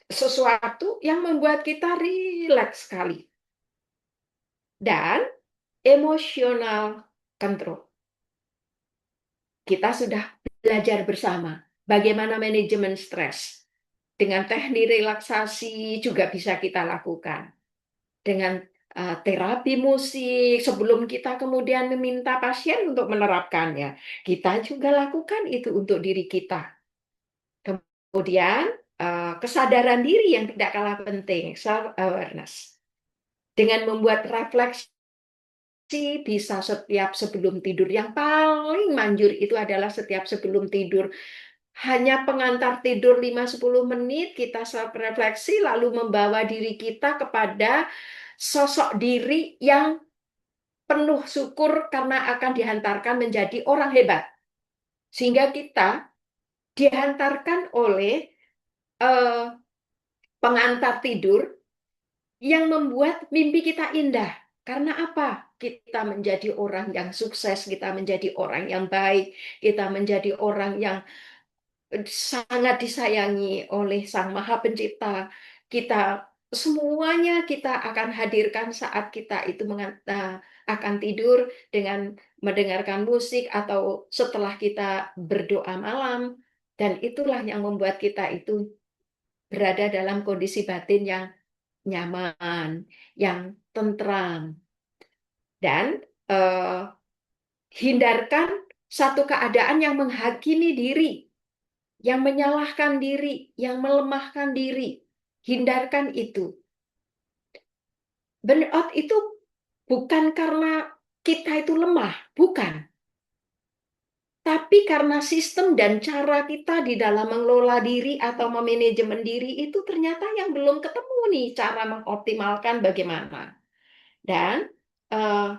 B: sesuatu yang membuat kita rileks sekali. Dan emotional control. Kita sudah belajar bersama bagaimana manajemen stres. Dengan teknik relaksasi juga bisa kita lakukan. Dengan terapi musik, sebelum kita kemudian meminta pasien untuk menerapkannya, kita juga lakukan itu untuk diri kita. Kemudian kesadaran diri yang tidak kalah penting, self-awareness. Dengan membuat refleksi bisa setiap sebelum tidur. Yang paling manjur itu adalah setiap sebelum tidur. Hanya pengantar tidur 5-10 menit, kita self-refleksi, lalu membawa diri kita kepada sosok diri yang penuh syukur karena akan dihantarkan menjadi orang hebat. Sehingga kita dihantarkan oleh eh, pengantar tidur yang membuat mimpi kita indah. Karena apa? Kita menjadi orang yang sukses, kita menjadi orang yang baik, kita menjadi orang yang sangat disayangi oleh Sang Maha Pencipta. Kita semuanya kita akan hadirkan saat kita itu akan tidur dengan mendengarkan musik atau setelah kita berdoa malam. Dan itulah yang membuat kita itu berada dalam kondisi batin yang nyaman, yang tentram, dan eh, hindarkan satu keadaan yang menghakimi diri, yang menyalahkan diri, yang melemahkan diri. Hindarkan itu. Burnout itu bukan karena kita itu lemah, bukan. Tapi karena sistem dan cara kita di dalam mengelola diri atau memanajemen diri itu ternyata yang belum ketemu nih cara mengoptimalkan bagaimana. Dan eh,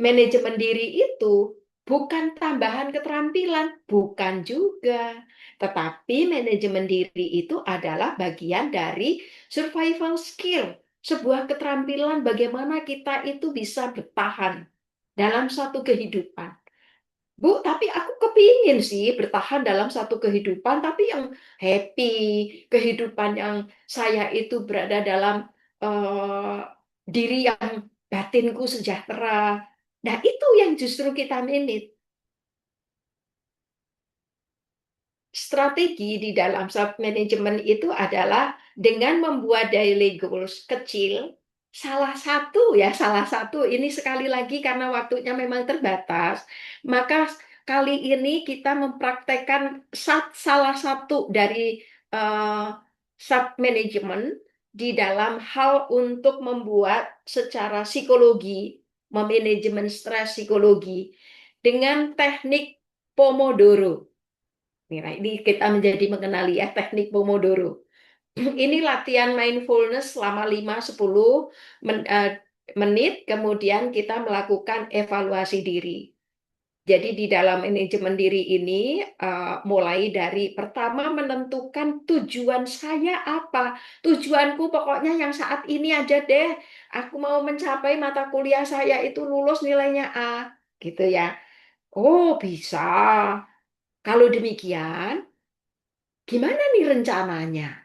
B: manajemen diri itu bukan tambahan keterampilan, bukan juga. Tetapi manajemen diri itu adalah bagian dari survival skill, sebuah keterampilan bagaimana kita itu bisa bertahan dalam satu kehidupan. Bu, tapi aku kepingin sih bertahan dalam satu kehidupan, tapi yang happy, kehidupan yang saya itu berada dalam eh, diri yang batinku sejahtera. Nah, itu yang justru kita minit. Strategi di dalam self management itu adalah dengan membuat daily goals kecil. Salah satu ini sekali lagi karena waktunya memang terbatas, maka kali ini kita mempraktekkan salah satu dari self management di dalam hal untuk membuat secara psikologi, memanajemen stres psikologi dengan teknik Pomodoro. Nah, ini kita menjadi mengenali ya teknik Pomodoro. Ini latihan mindfulness selama 5-10 menit, kemudian kita melakukan evaluasi diri. Jadi di dalam manajemen diri ini mulai dari pertama menentukan tujuan saya apa. Tujuanku pokoknya yang saat ini aja deh. Aku mau mencapai mata kuliah saya itu lulus nilainya A, gitu ya. Oh, bisa. Kalau demikian, gimana nih rencananya?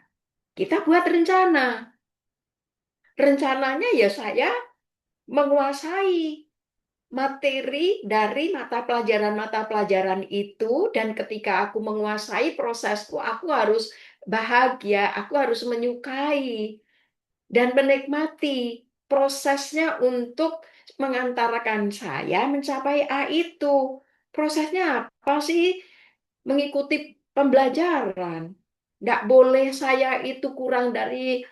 B: Kita buat rencana. Rencananya ya saya menguasai materi dari mata pelajaran itu, dan ketika aku menguasai prosesku, aku harus bahagia, aku harus menyukai dan menikmati prosesnya untuk mengantarkan saya mencapai A itu. Prosesnya apa sih? Mengikuti pembelajaran. Nggak boleh saya itu kurang dari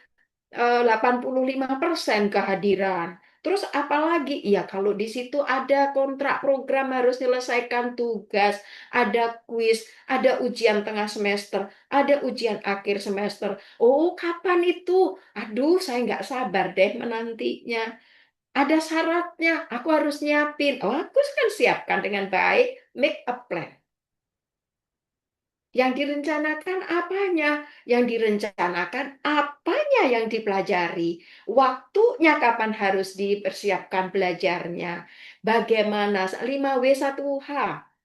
B: 85% kehadiran. Terus apalagi? Ya kalau di situ ada kontrak program harus menyelesaikan tugas, ada kuis, ada ujian tengah semester, ada ujian akhir semester. Oh, kapan itu? Aduh, saya nggak sabar deh menantinya. Ada syaratnya, aku harus nyiapin. Oh, aku kan siapkan dengan baik, make a plan. Yang direncanakan apanya? Yang direncanakan apanya yang dipelajari? Waktunya kapan harus dipersiapkan belajarnya? Bagaimana 5W1H?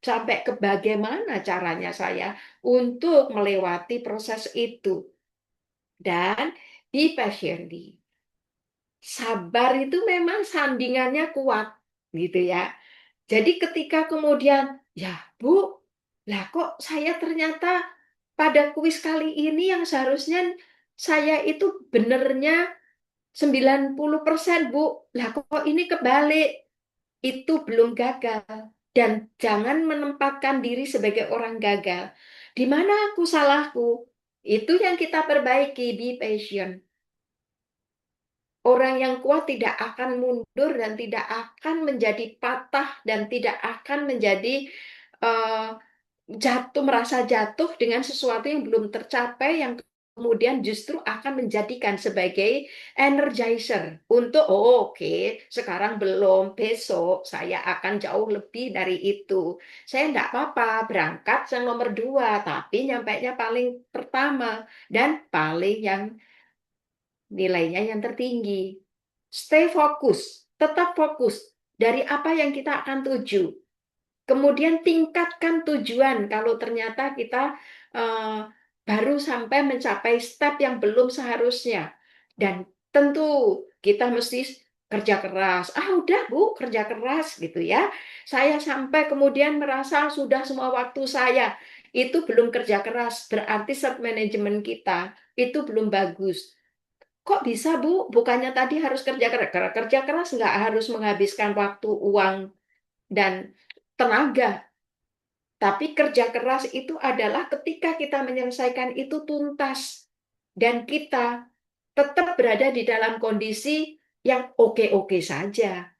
B: Sampai ke bagaimana caranya saya untuk melewati proses itu. Dan be patiently. Sabar itu memang sandingannya kuat, gitu ya. Jadi ketika kemudian, ya Bu, lah kok saya ternyata pada kuis kali ini yang seharusnya saya itu benernya 90% Bu. Lah kok ini kebalik? Itu belum gagal. Dan jangan menempatkan diri sebagai orang gagal. Di mana aku salahku? Itu yang kita perbaiki, be patient. Orang yang kuat tidak akan mundur dan tidak akan menjadi patah dan tidak akan menjadi uh, merasa jatuh dengan sesuatu yang belum tercapai yang kemudian justru akan menjadikan sebagai energizer untuk oke, sekarang belum, besok saya akan jauh lebih dari itu. Saya enggak apa-apa berangkat yang nomor 2 tapi nyampainya paling pertama dan paling yang nilainya yang tertinggi. Stay fokus, tetap fokus dari apa yang kita akan tuju. Kemudian tingkatkan tujuan kalau ternyata kita uh, baru sampai mencapai step yang belum seharusnya. Dan tentu kita mesti kerja keras. Ah udah Bu, kerja keras gitu ya. Saya sampai kemudian merasa sudah semua waktu saya. Itu belum kerja keras, berarti set manajemen kita itu belum bagus. Kok bisa, Bu? Bukannya tadi harus kerja keras. Kerja keras nggak harus menghabiskan waktu, uang, dan tenaga. Tapi kerja keras itu adalah ketika kita menyelesaikan itu tuntas. Dan kita tetap berada di dalam kondisi yang oke-oke saja.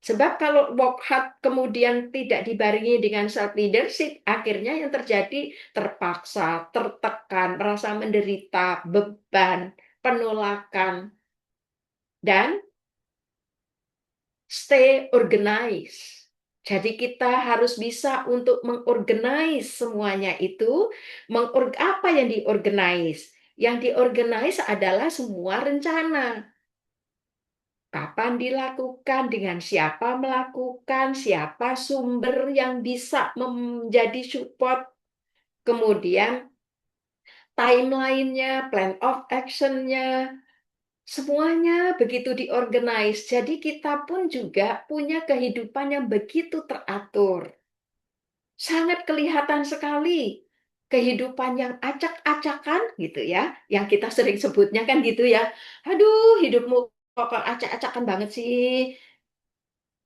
B: Sebab kalau work hard kemudian tidak dibarengi dengan self leadership, akhirnya yang terjadi terpaksa, tertekan, merasa menderita, beban, penolakan, dan stay organized. Jadi kita harus bisa untuk mengorganize semuanya itu. Apa yang diorganize? Yang diorganize adalah semua rencana. Kapan dilakukan, dengan siapa melakukan, siapa sumber yang bisa menjadi support, kemudian timeline-nya, plan of action-nya, semuanya begitu diorganize. Jadi kita pun juga punya kehidupan yang begitu teratur. Sangat kelihatan sekali kehidupan yang acak-acakan gitu ya. Yang kita sering sebutnya kan gitu ya. Aduh, hidupmu kok acak-acakan banget sih.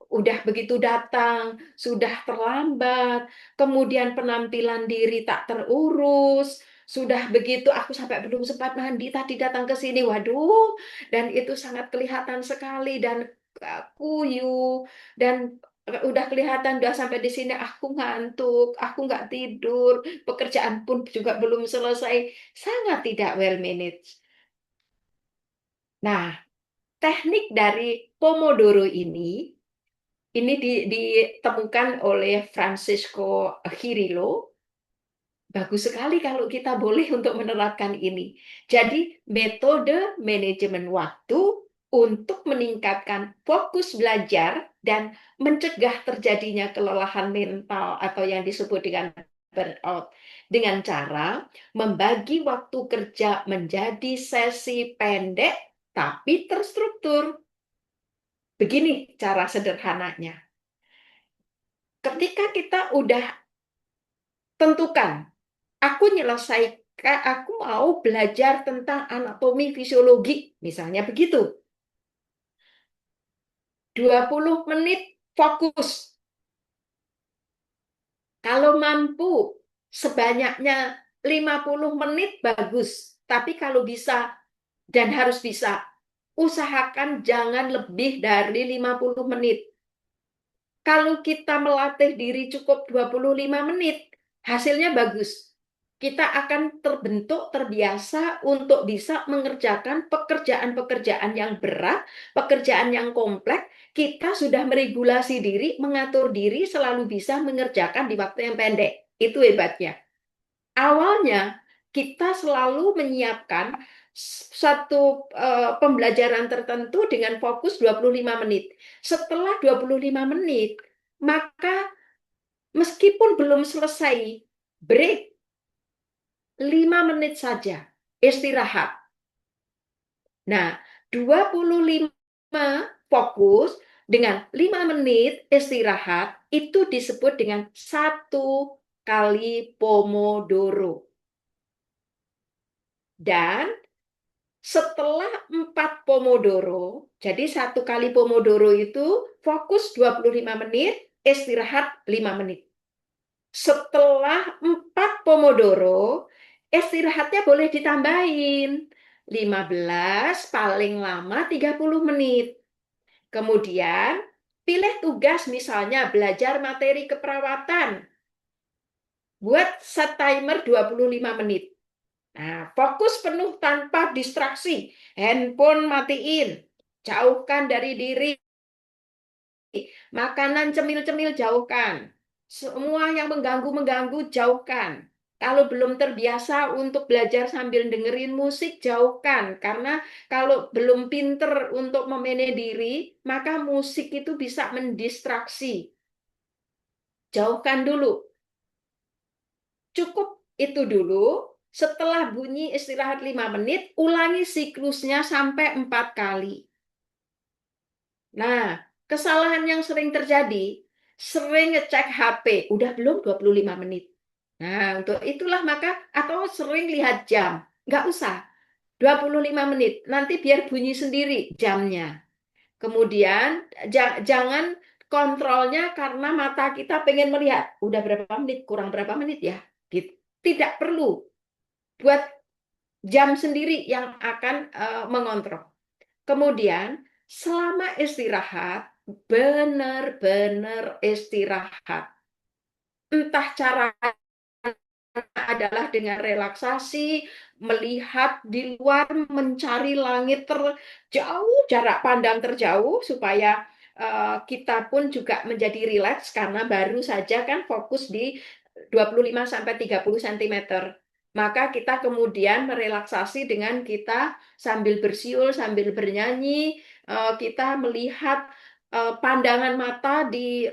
B: Udah begitu datang, sudah terlambat, kemudian penampilan diri tak terurus, sudah begitu aku sampai belum sempat mandi tadi datang ke sini, waduh, dan itu sangat kelihatan sekali dan kuyu dan udah kelihatan udah sampai di sini aku ngantuk, aku nggak tidur, pekerjaan pun juga belum selesai, sangat tidak well managed. Nah, teknik dari Pomodoro ini ditemukan oleh Francisco Cirillo. Bagus sekali kalau kita boleh untuk menerapkan ini. Jadi, metode manajemen waktu untuk meningkatkan fokus belajar dan mencegah terjadinya kelelahan mental atau yang disebut dengan burnout dengan cara membagi waktu kerja menjadi sesi pendek tapi terstruktur. Begini cara sederhananya. Ketika kita udah tentukan, aku mau belajar tentang anatomi fisiologi, misalnya begitu. 20 menit fokus. Kalau mampu sebanyaknya 50 menit bagus. Tapi kalau bisa dan harus bisa, usahakan jangan lebih dari 50 menit. Kalau kita melatih diri cukup 25 menit, hasilnya bagus. Kita akan terbentuk, terbiasa untuk bisa mengerjakan pekerjaan-pekerjaan yang berat, pekerjaan yang kompleks. Kita sudah meregulasi diri, mengatur diri, selalu bisa mengerjakan di waktu yang pendek. Itu hebatnya. awalnya kita selalu menyiapkan satu pembelajaran tertentu dengan fokus 25 menit. Setelah 25 menit, maka meskipun belum selesai break 5 menit saja istirahat. Nah, 25 fokus dengan 5 menit istirahat itu disebut dengan 1 kali Pomodoro. Dan setelah 4 Pomodoro, jadi 1 kali Pomodoro itu fokus 25 menit, istirahat 5 menit. Setelah 4 Pomodoro, istirahatnya boleh ditambahin. 15, paling lama 30 menit. Kemudian, pilih tugas misalnya belajar materi keperawatan. Buat set timer 25 menit. Nah, fokus penuh tanpa distraksi. Handphone matiin. Jauhkan dari diri. Makanan cemil-cemil jauhkan. Semua yang mengganggu-mengganggu jauhkan. Kalau belum terbiasa untuk belajar sambil dengerin musik, jauhkan. Karena kalau belum pinter untuk memanage diri, maka musik itu bisa mendistraksi. Jauhkan dulu. Cukup itu dulu. Setelah bunyi istirahat 5 menit, ulangi siklusnya sampai 4 kali. Nah, kesalahan yang sering terjadi, sering ngecek HP, udah belum 25 menit. Nah, untuk itulah maka, atau sering lihat jam, nggak usah, 25 menit, nanti biar bunyi sendiri jamnya. Kemudian, jangan kontrolnya karena mata kita pengen melihat, udah berapa menit, kurang berapa menit ya. Gitu. Tidak perlu, buat jam sendiri yang akan mengontrol. Kemudian, selama istirahat, benar-benar istirahat. Entah cara adalah dengan relaksasi, melihat di luar, mencari langit terjauh, jarak pandang terjauh, supaya kita pun juga menjadi rileks karena baru saja kan fokus di 25-30 cm. Maka kita kemudian merelaksasi dengan kita sambil bersiul, sambil bernyanyi, kita melihat pandangan mata di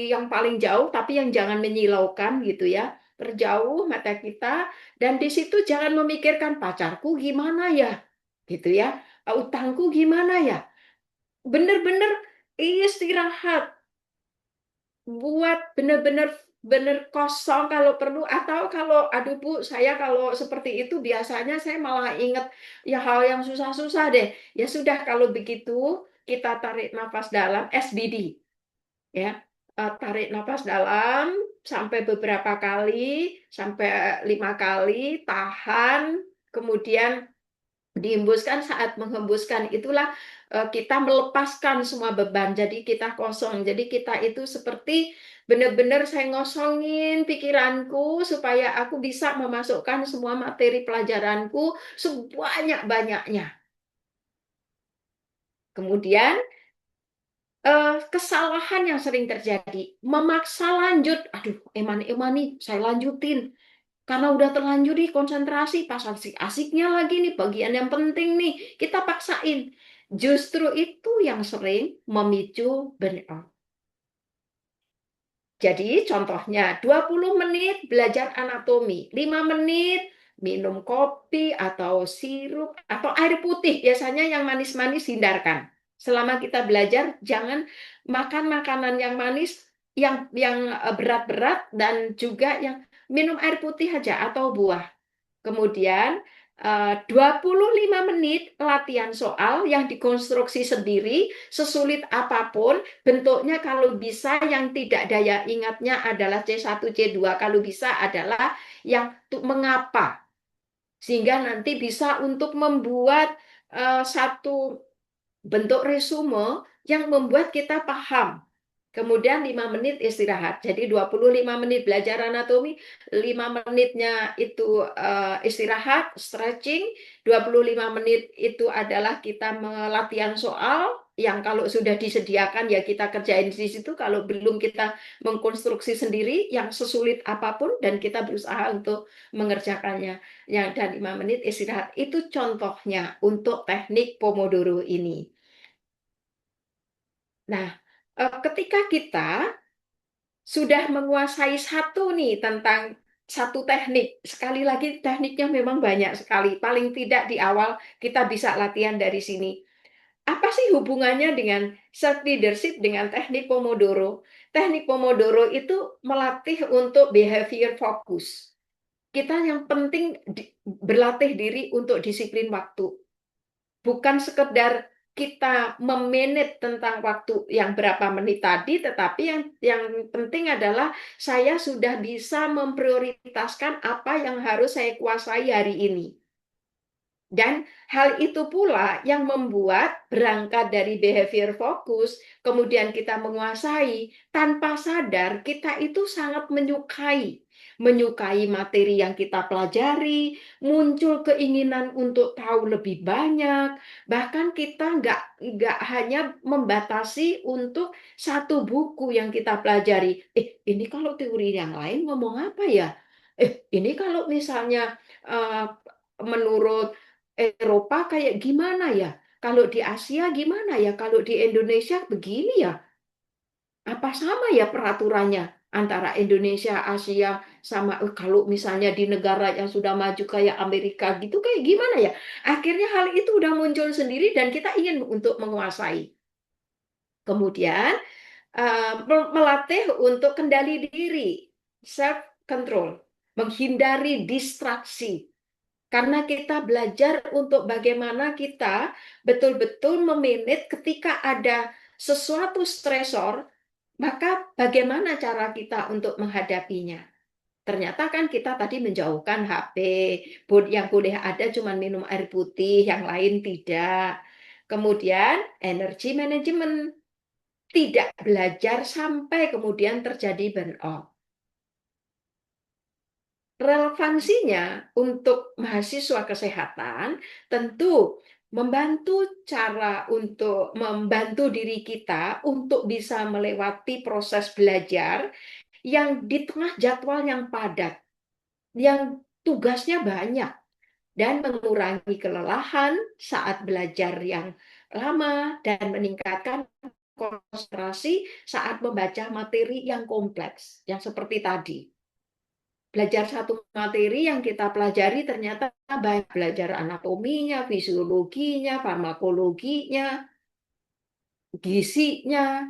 B: yang paling jauh, tapi yang jangan menyilaukan gitu ya, terjauh mata kita, dan di situ jangan memikirkan pacarku gimana ya, gitu ya, utangku gimana ya. Bener-bener istirahat, buat bener-bener bener kosong kalau perlu, atau kalau aduh Bu, saya kalau seperti itu biasanya saya malah inget ya hal yang susah-susah deh. Ya sudah, kalau begitu kita tarik nafas dalam, SBD ya. Tarik nafas dalam sampai beberapa kali, sampai 5 kali, tahan, kemudian dihembuskan. Saat menghembuskan itulah kita melepaskan semua beban, jadi kita kosong, jadi kita itu seperti benar-benar saya ngosongin pikiranku supaya aku bisa memasukkan semua materi pelajaranku sebanyak-banyaknya. Kemudian kesalahan yang sering terjadi, memaksa lanjut. Aduh, eman-eman nih, saya lanjutin. Karena udah terlanjur nih konsentrasi, pas asik-asiknya lagi nih, bagian yang penting nih, kita paksain. Justru itu yang sering memicu burnout. Jadi contohnya 20 menit belajar anatomi, 5 menit minum kopi atau sirup atau air putih. Biasanya yang manis-manis hindarkan. Selama kita belajar jangan makan makanan yang manis, yang berat-berat, dan juga yang minum air putih aja atau buah. Kemudian 25 menit latihan soal yang dikonstruksi sendiri, sesulit apapun bentuknya, kalau bisa yang tidak daya ingatnya adalah C1, C2, kalau bisa adalah yang mengapa, sehingga nanti bisa untuk membuat satu bentuk resume yang membuat kita paham. Kemudian 5 menit istirahat. Jadi 25 menit belajar anatomi, 5 menitnya itu istirahat, stretching, 25 menit itu adalah kita melatihan soal, yang kalau sudah disediakan ya kita kerjain di situ, kalau belum kita mengkonstruksi sendiri yang sesulit apapun dan kita berusaha untuk mengerjakannya. Yang dan 5 menit istirahat itu contohnya untuk teknik Pomodoro ini. Nah, ketika kita sudah menguasai satu nih tentang satu teknik, sekali lagi tekniknya memang banyak sekali. Paling tidak di awal kita bisa latihan dari sini. Apa sih hubungannya dengan self leadership dengan teknik Pomodoro? Teknik Pomodoro itu melatih untuk behavior fokus. Kita yang penting berlatih diri untuk disiplin waktu. Bukan sekedar kita memanage tentang waktu yang berapa menit tadi, tetapi yang penting adalah saya sudah bisa memprioritaskan apa yang harus saya kuasai hari ini. Dan hal itu pula yang membuat berangkat dari behavior fokus, kemudian kita menguasai, tanpa sadar kita itu sangat menyukai materi yang kita pelajari, muncul keinginan untuk tahu lebih banyak, bahkan kita nggak hanya membatasi untuk satu buku yang kita pelajari. Ini kalau teori yang lain ngomong apa ya? Ini kalau misalnya menurut Eropa kayak gimana ya? Kalau di Asia gimana ya? Kalau di Indonesia begini ya? Apa sama ya peraturannya antara Indonesia, Asia, sama kalau misalnya di negara yang sudah maju kayak Amerika gitu kayak gimana ya? Akhirnya hal itu udah muncul sendiri dan kita ingin untuk menguasai. Kemudian melatih untuk kendali diri, self control, menghindari distraksi. Karena kita belajar untuk bagaimana kita betul-betul memanage ketika ada sesuatu stresor, maka bagaimana cara kita untuk menghadapinya. Ternyata kan kita tadi menjauhkan HP, yang boleh ada cuma minum air putih, yang lain tidak. Kemudian energi manajemen, tidak belajar sampai kemudian terjadi burnout. Relevansinya untuk mahasiswa kesehatan tentu membantu diri kita untuk bisa melewati proses belajar yang di tengah jadwal yang padat, yang tugasnya banyak dan mengurangi kelelahan saat belajar yang lama dan meningkatkan konsentrasi saat membaca materi yang kompleks, yang seperti tadi. Belajar satu materi yang kita pelajari ternyata banyak belajar anatominya, fisiologinya, farmakologinya, gizinya,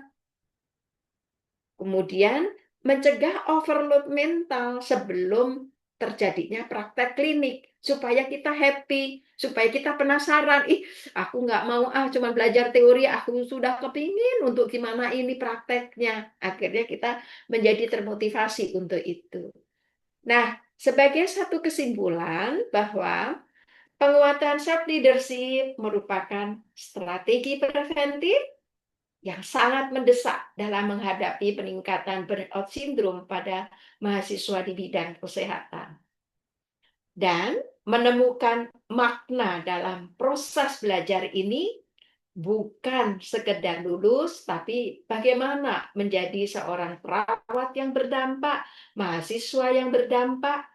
B: kemudian mencegah overload mental sebelum terjadinya praktek klinik supaya kita happy, supaya kita penasaran, aku nggak mau cuma belajar teori, aku sudah kepingin untuk gimana ini prakteknya. Akhirnya kita menjadi termotivasi untuk itu. Nah, sebagai satu kesimpulan bahwa penguatan self leadership merupakan strategi preventif yang sangat mendesak dalam menghadapi peningkatan burnout syndrome pada mahasiswa di bidang kesehatan. Dan menemukan makna dalam proses belajar ini bukan sekedar lulus, tapi bagaimana menjadi seorang perawat yang berdampak, mahasiswa yang berdampak,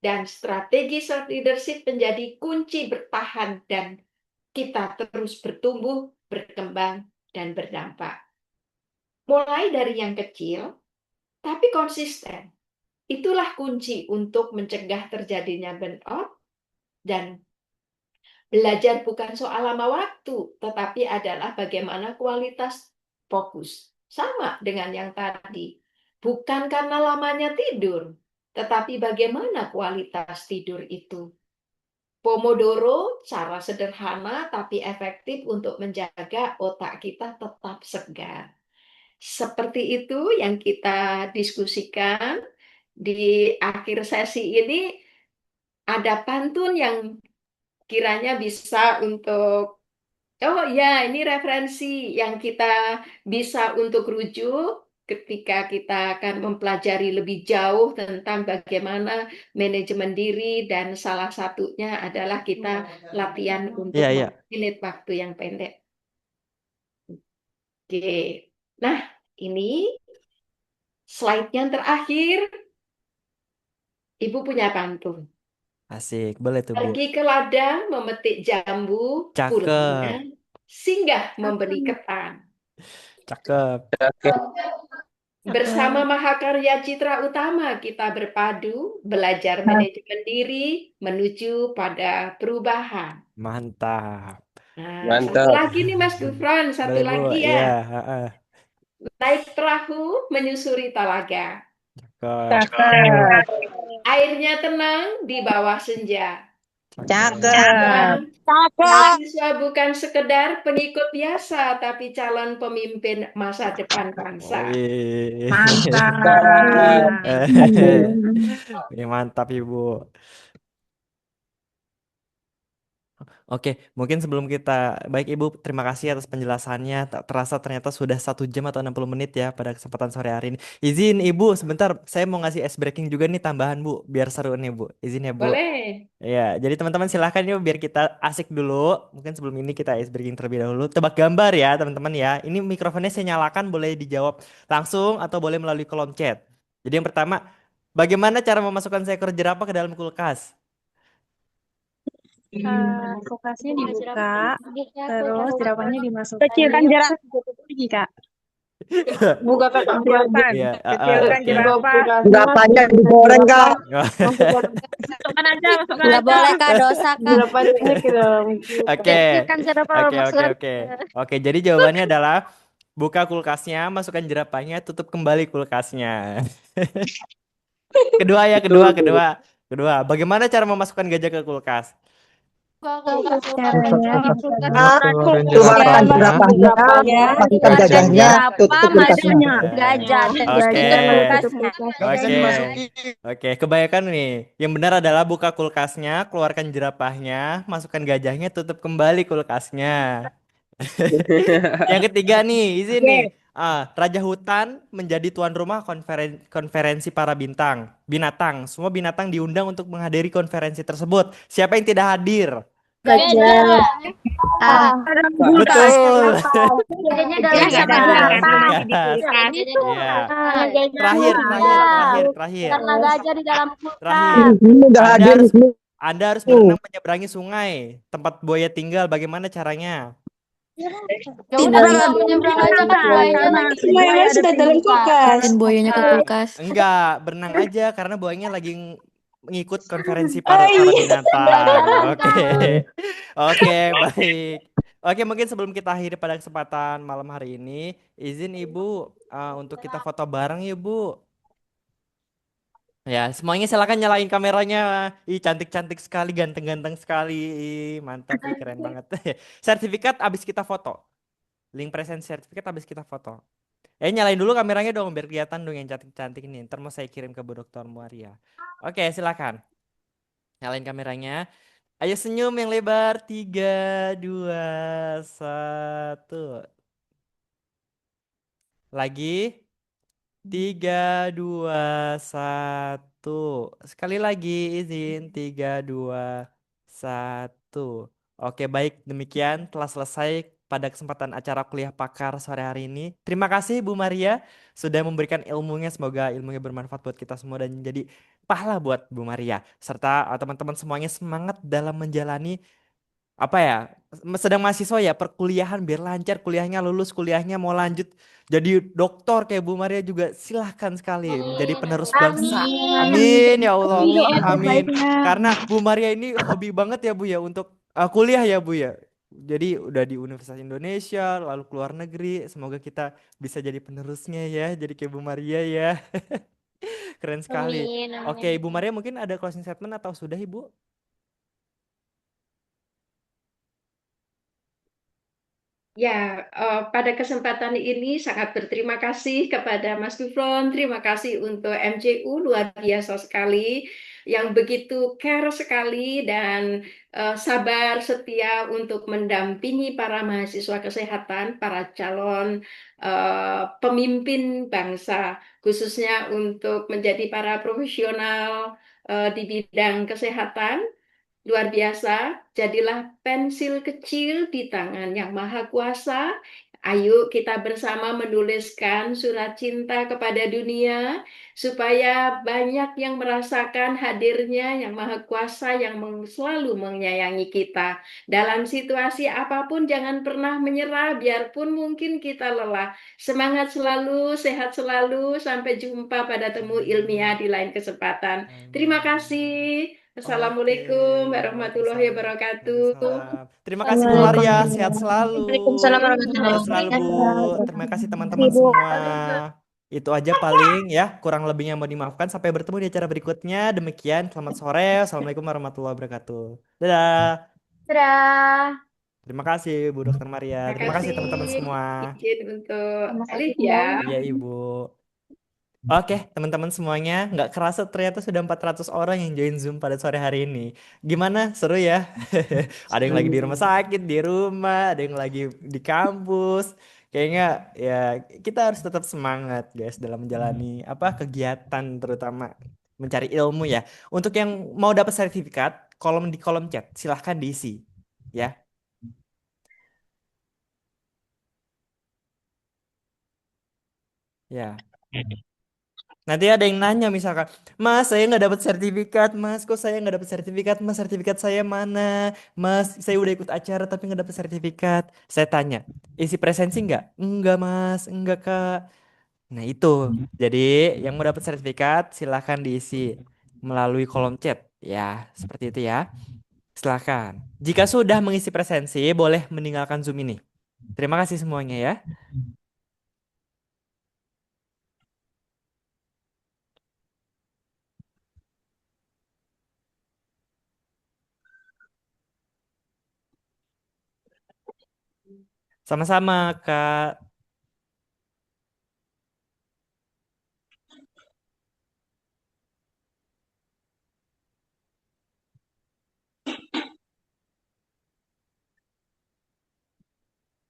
B: dan strategi self leadership menjadi kunci bertahan dan kita terus bertumbuh, berkembang, dan berdampak. Mulai dari yang kecil, tapi konsisten. Itulah kunci untuk mencegah terjadinya burnout dan belajar bukan soal lama waktu, tetapi adalah bagaimana kualitas fokus. Sama dengan yang tadi. Bukan karena lamanya tidur, tetapi bagaimana kualitas tidur itu. Pomodoro, cara sederhana tapi efektif untuk menjaga otak kita tetap segar. Seperti itu yang kita diskusikan di akhir sesi ini. Ada pantun yang kiranya bisa untuk, oh ya, ini referensi yang kita bisa untuk rujuk ketika kita akan mempelajari lebih jauh tentang bagaimana manajemen diri dan salah satunya adalah kita latihan untuk
A: Iya, iya.
B: memanage waktu yang pendek. Oke. Nah, ini slide yang terakhir. Ibu punya pantun.
A: Asik, boleh tuh Bu.
B: Pergi ke ladang memetik jambu, pulangnya
A: Cakep,
B: singgah membeli ketan.
A: cakep.
B: Bersama Mahakarya Citra Utama kita berpadu, belajar manajemen diri menuju pada perubahan.
A: Mantap.
B: Nah, satu
C: Mantap.
B: lagi nih Mas Gufron, satu
A: Boleh Bu,
B: lagi
A: iya.
B: ya.
A: Heeh.
B: Naik perahu menyusuri talaga.
A: Cakep,
C: Cakep.
B: Airnya tenang di bawah senja.
A: cakep.
C: Cakep.
B: Nah, mahasiswa bukan sekedar pengikut biasa, tapi calon pemimpin masa depan bangsa.
A: Wih.
C: Mantap.
A: Wih, mantap Ibu. Oke, mungkin sebelum kita, baik Ibu, terima kasih atas penjelasannya. Tak terasa ternyata sudah 1 jam atau 60 menit ya pada kesempatan sore hari ini. Izin Ibu, sebentar, saya mau ngasih ice breaking juga nih tambahan Bu, biar seru nih Bu. Izin ya Bu.
B: Boleh?
A: Ya, jadi teman-teman silahkan yuk biar kita asik dulu. Mungkin sebelum ini kita ice breaking terlebih dahulu. Tebak gambar ya teman-teman ya. Ini mikrofonnya saya nyalakan, boleh dijawab langsung atau boleh melalui kolom chat. Jadi yang pertama, bagaimana cara memasukkan seekor jerapah ke dalam kulkas?
D: Kulkasnya dibuka, terus jerapahnya dimasukin,
C: Kecilkan jerapah
D: ditutup lagi, Kak.
C: buka kecilkan.
A: Iya,
C: Kecilkan
A: oke.
C: jerapah. Jerapahnya digoreng, Kak.
D: Masukkan aja, masukkan
E: Nggak
D: aja.
E: boleh Kak, dosa Kak.
C: Jerapahnya ke dalam
A: Oke,
E: Kecilkan jerapah
A: oke, oke,
E: masukkan.
A: oke. Oke, jadi jawabannya adalah buka kulkasnya, masukkan jerapahnya, tutup kembali kulkasnya. Kedua ya, kedua,
C: Betul,
A: kedua,
C: tuh.
A: kedua. Bagaimana cara memasukkan gajah ke kulkas?
D: Caranya dibuka dulu
C: Keluarkan
D: kulkasnya,
C: jerapahnya,
D: ya,
C: masukkan
E: Keluarkan
C: gajahnya,
E: jerapah,
C: tutup kulkasnya.
E: masukkan
A: Eh,
E: gajah, terus
A: Oke,
E: tutup kulkasnya.
A: oke, oke. Kebanyakan nih. Yang benar adalah buka kulkasnya, keluarkan jerapahnya, masukkan gajahnya, tutup kembali kulkasnya. Yang ketiga nih, izin nih.
C: Oke.
A: Raja hutan menjadi tuan rumah konferensi para binatang. Semua binatang diundang untuk menghadiri konferensi tersebut. Siapa yang tidak hadir?
E: Gajah. Ah,
C: Ada kulkas.
A: Betul.
E: gajahnya adalah
C: Gajah
E: sama
C: ada
E: jerapah.
A: Kulkas.
E: Ini tuh
A: Iya.
E: sama
A: Terakhir, terakhir,
E: gajah.
A: terakhir, terakhir,
E: Karena gajah di dalam
A: terakhir.
E: kulkas.
C: Ini udah
A: Anda
C: hadir
A: harus
C: semua.
A: Anda harus berenang menyeberangi sungai tempat buaya tinggal. Bagaimana caranya?
E: Ya udah tinggal menyeberang aja kan buayanya
C: Karena
E: lagi.
C: semuanya sudah dalam kulkas.
F: Dan buayanya ke kulkas.
A: Enggak, berenang aja karena buayanya lagi mengikut konferensi
C: Oh
A: para
C: iya.
A: binatang. Oke.
E: Binatang.
A: Oke, baik. Oke, mungkin sebelum kita akhiri pada kesempatan malam hari ini, izin Ibu untuk kita foto bareng ya, Bu. Ya, semuanya silakan nyalain kameranya. Ih, cantik-cantik sekali, ganteng-ganteng sekali. Ih, mantap, ih, keren banget. Sertifikat abis kita foto. Link present sertifikat abis kita foto. Nyalain dulu kameranya dong biar kelihatan dong yang cantik-cantik ini. Ntar mau saya kirim ke Bu Dokter Muaria. Oke, silakan. Nyalain kameranya. Ayo senyum yang lebar. 3, 2, 1. Lagi. 3, 2, 1. Sekali lagi izin. 3, 2, 1. Oke, baik. Demikian telah selesai pada kesempatan acara kuliah pakar sore hari ini. Terima kasih Bu Maria sudah memberikan ilmunya. Semoga ilmunya bermanfaat buat kita semua dan jadi pahala buat Bu Maria. Serta teman-teman semuanya semangat dalam menjalani apa ya, sedang mahasiswa ya, perkuliahan biar lancar kuliahnya, lulus kuliahnya mau lanjut jadi dokter kayak Bu Maria juga silahkan sekali menjadi penerus bangsa.
E: Amin.
A: Amin ya Allah.
D: ini doa
A: Amin.
D: terbaiknya.
A: Karena Bu Maria ini hobi banget ya Bu ya untuk kuliah ya Bu ya. Jadi udah di Universitas Indonesia lalu keluar negeri. Semoga kita bisa jadi penerusnya ya. Jadi kayak Bu Maria ya. Keren sekali.
E: Amin.
A: Oke,
E: Amin.
A: Ibu Maria mungkin ada closing statement atau sudah Ibu?
B: Ya, pada kesempatan ini sangat berterima kasih kepada Mas Gufron, terima kasih untuk MCU, luar biasa sekali, yang begitu care sekali dan sabar setia untuk mendampingi para mahasiswa kesehatan, para calon pemimpin bangsa, khususnya untuk menjadi para profesional di bidang kesehatan. Luar biasa, jadilah pensil kecil di tangan yang maha kuasa Ayo kita bersama menuliskan surat cinta kepada dunia supaya banyak yang merasakan hadirnya Yang Maha Kuasa yang selalu menyayangi kita. Dalam situasi apapun jangan pernah menyerah biarpun mungkin kita lelah. Semangat selalu, sehat selalu, sampai jumpa pada temu ilmiah di lain kesempatan. Terima
A: Amin.
B: kasih.
A: Oke,
B: Assalamualaikum warahmatullahi
A: waalaikumsalam.
B: wabarakatuh.
A: Waalaikumsalam. Terima kasih Bu Maria, sehat
C: Waalaikumsalam.
A: selalu.
D: Waalaikumsalam warahmatullahi
A: Sehat selalu Bu.
D: wabarakatuh.
A: Terima kasih
D: Terima
A: teman-teman
D: Bu.
A: semua. Itu aja paling ya, kurang lebihnya mau dimaafkan. Sampai bertemu di acara berikutnya. Demikian, selamat sore. Assalamualaikum warahmatullahi wabarakatuh. Dadah.
E: Dadah.
A: Terima kasih Bu Dokter Maria.
B: Terima
A: Terima kasih
B: kasih.
A: teman-teman semua.
B: Izin untuk
E: Sama
B: alih
E: saja.
B: ya.
A: Iya Ibu. Oke, teman-teman semuanya, nggak kerasa ternyata sudah 400 orang yang join Zoom pada sore hari ini. Gimana? Seru ya? Ada yang lagi di rumah sakit, di rumah, ada yang lagi di kampus. Kayaknya ya kita harus tetap semangat guys dalam menjalani apa kegiatan terutama mencari ilmu ya. Untuk yang mau dapat sertifikat, di kolom chat silahkan diisi ya. Ya. Nanti ada yang nanya misalkan, Mas saya nggak dapat sertifikat, Mas kok saya nggak dapat sertifikat, Mas sertifikat saya mana, Mas saya udah ikut acara tapi nggak dapat sertifikat. Saya tanya, isi presensi nggak? Enggak Mas, enggak Kak. Nah itu, jadi yang mau dapat sertifikat silahkan diisi melalui kolom chat, ya seperti itu ya. Silahkan. Jika sudah mengisi presensi, boleh meninggalkan Zoom ini. Terima kasih semuanya ya. Sama-sama Kak.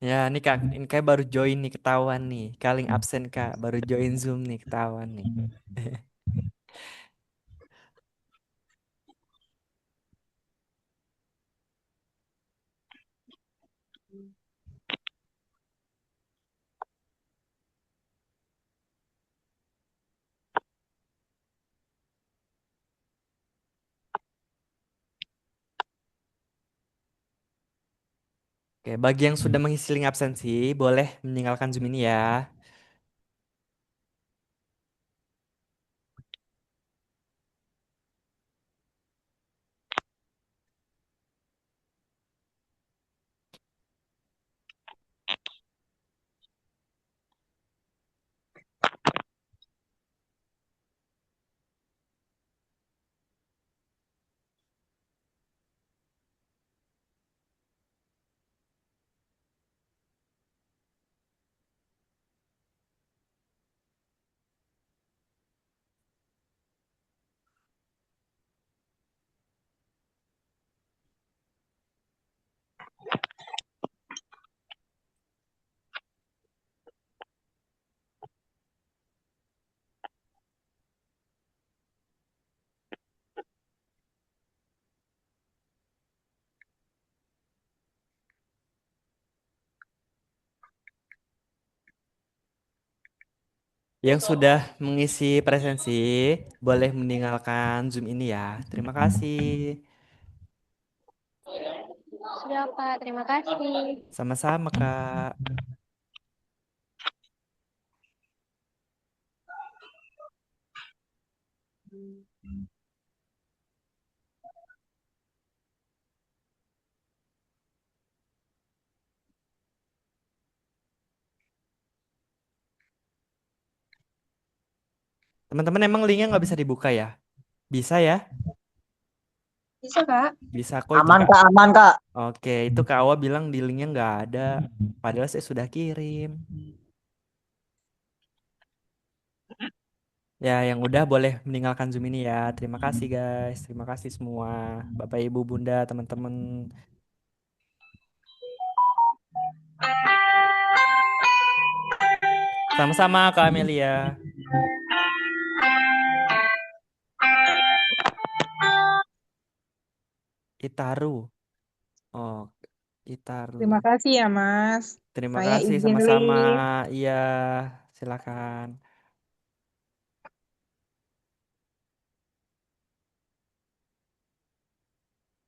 A: Ya, ini Kak, ini kayak baru join nih ketahuan nih. Kaling absen Kak, baru join Zoom nih ketahuan nih. Oke, bagi yang sudah mengisi link absensi, boleh meninggalkan Zoom ini ya. Yang sudah mengisi presensi, boleh meninggalkan Zoom ini ya. Terima kasih.
E: Sudah, Pak. Terima kasih.
A: Sama-sama Kak. Teman-teman emang linknya nggak bisa dibuka ya? Bisa ya?
D: Bisa, Kak.
A: Bisa kok itu
C: Aman
A: Kak.
C: Kak, aman Kak.
A: Oke, itu Kak Awa bilang di linknya nggak ada. Padahal saya sudah kirim. Ya, yang udah boleh meninggalkan Zoom ini ya. Terima kasih guys. Terima kasih semua. Bapak, Ibu, Bunda, teman-teman. Sama-sama Kak Amelia. Itaru. Oh, Gitar.
C: Terima kasih ya, Mas.
A: Terima
C: Saya
A: kasih
C: izin
A: sama-sama.
C: leave.
A: Iya, silakan.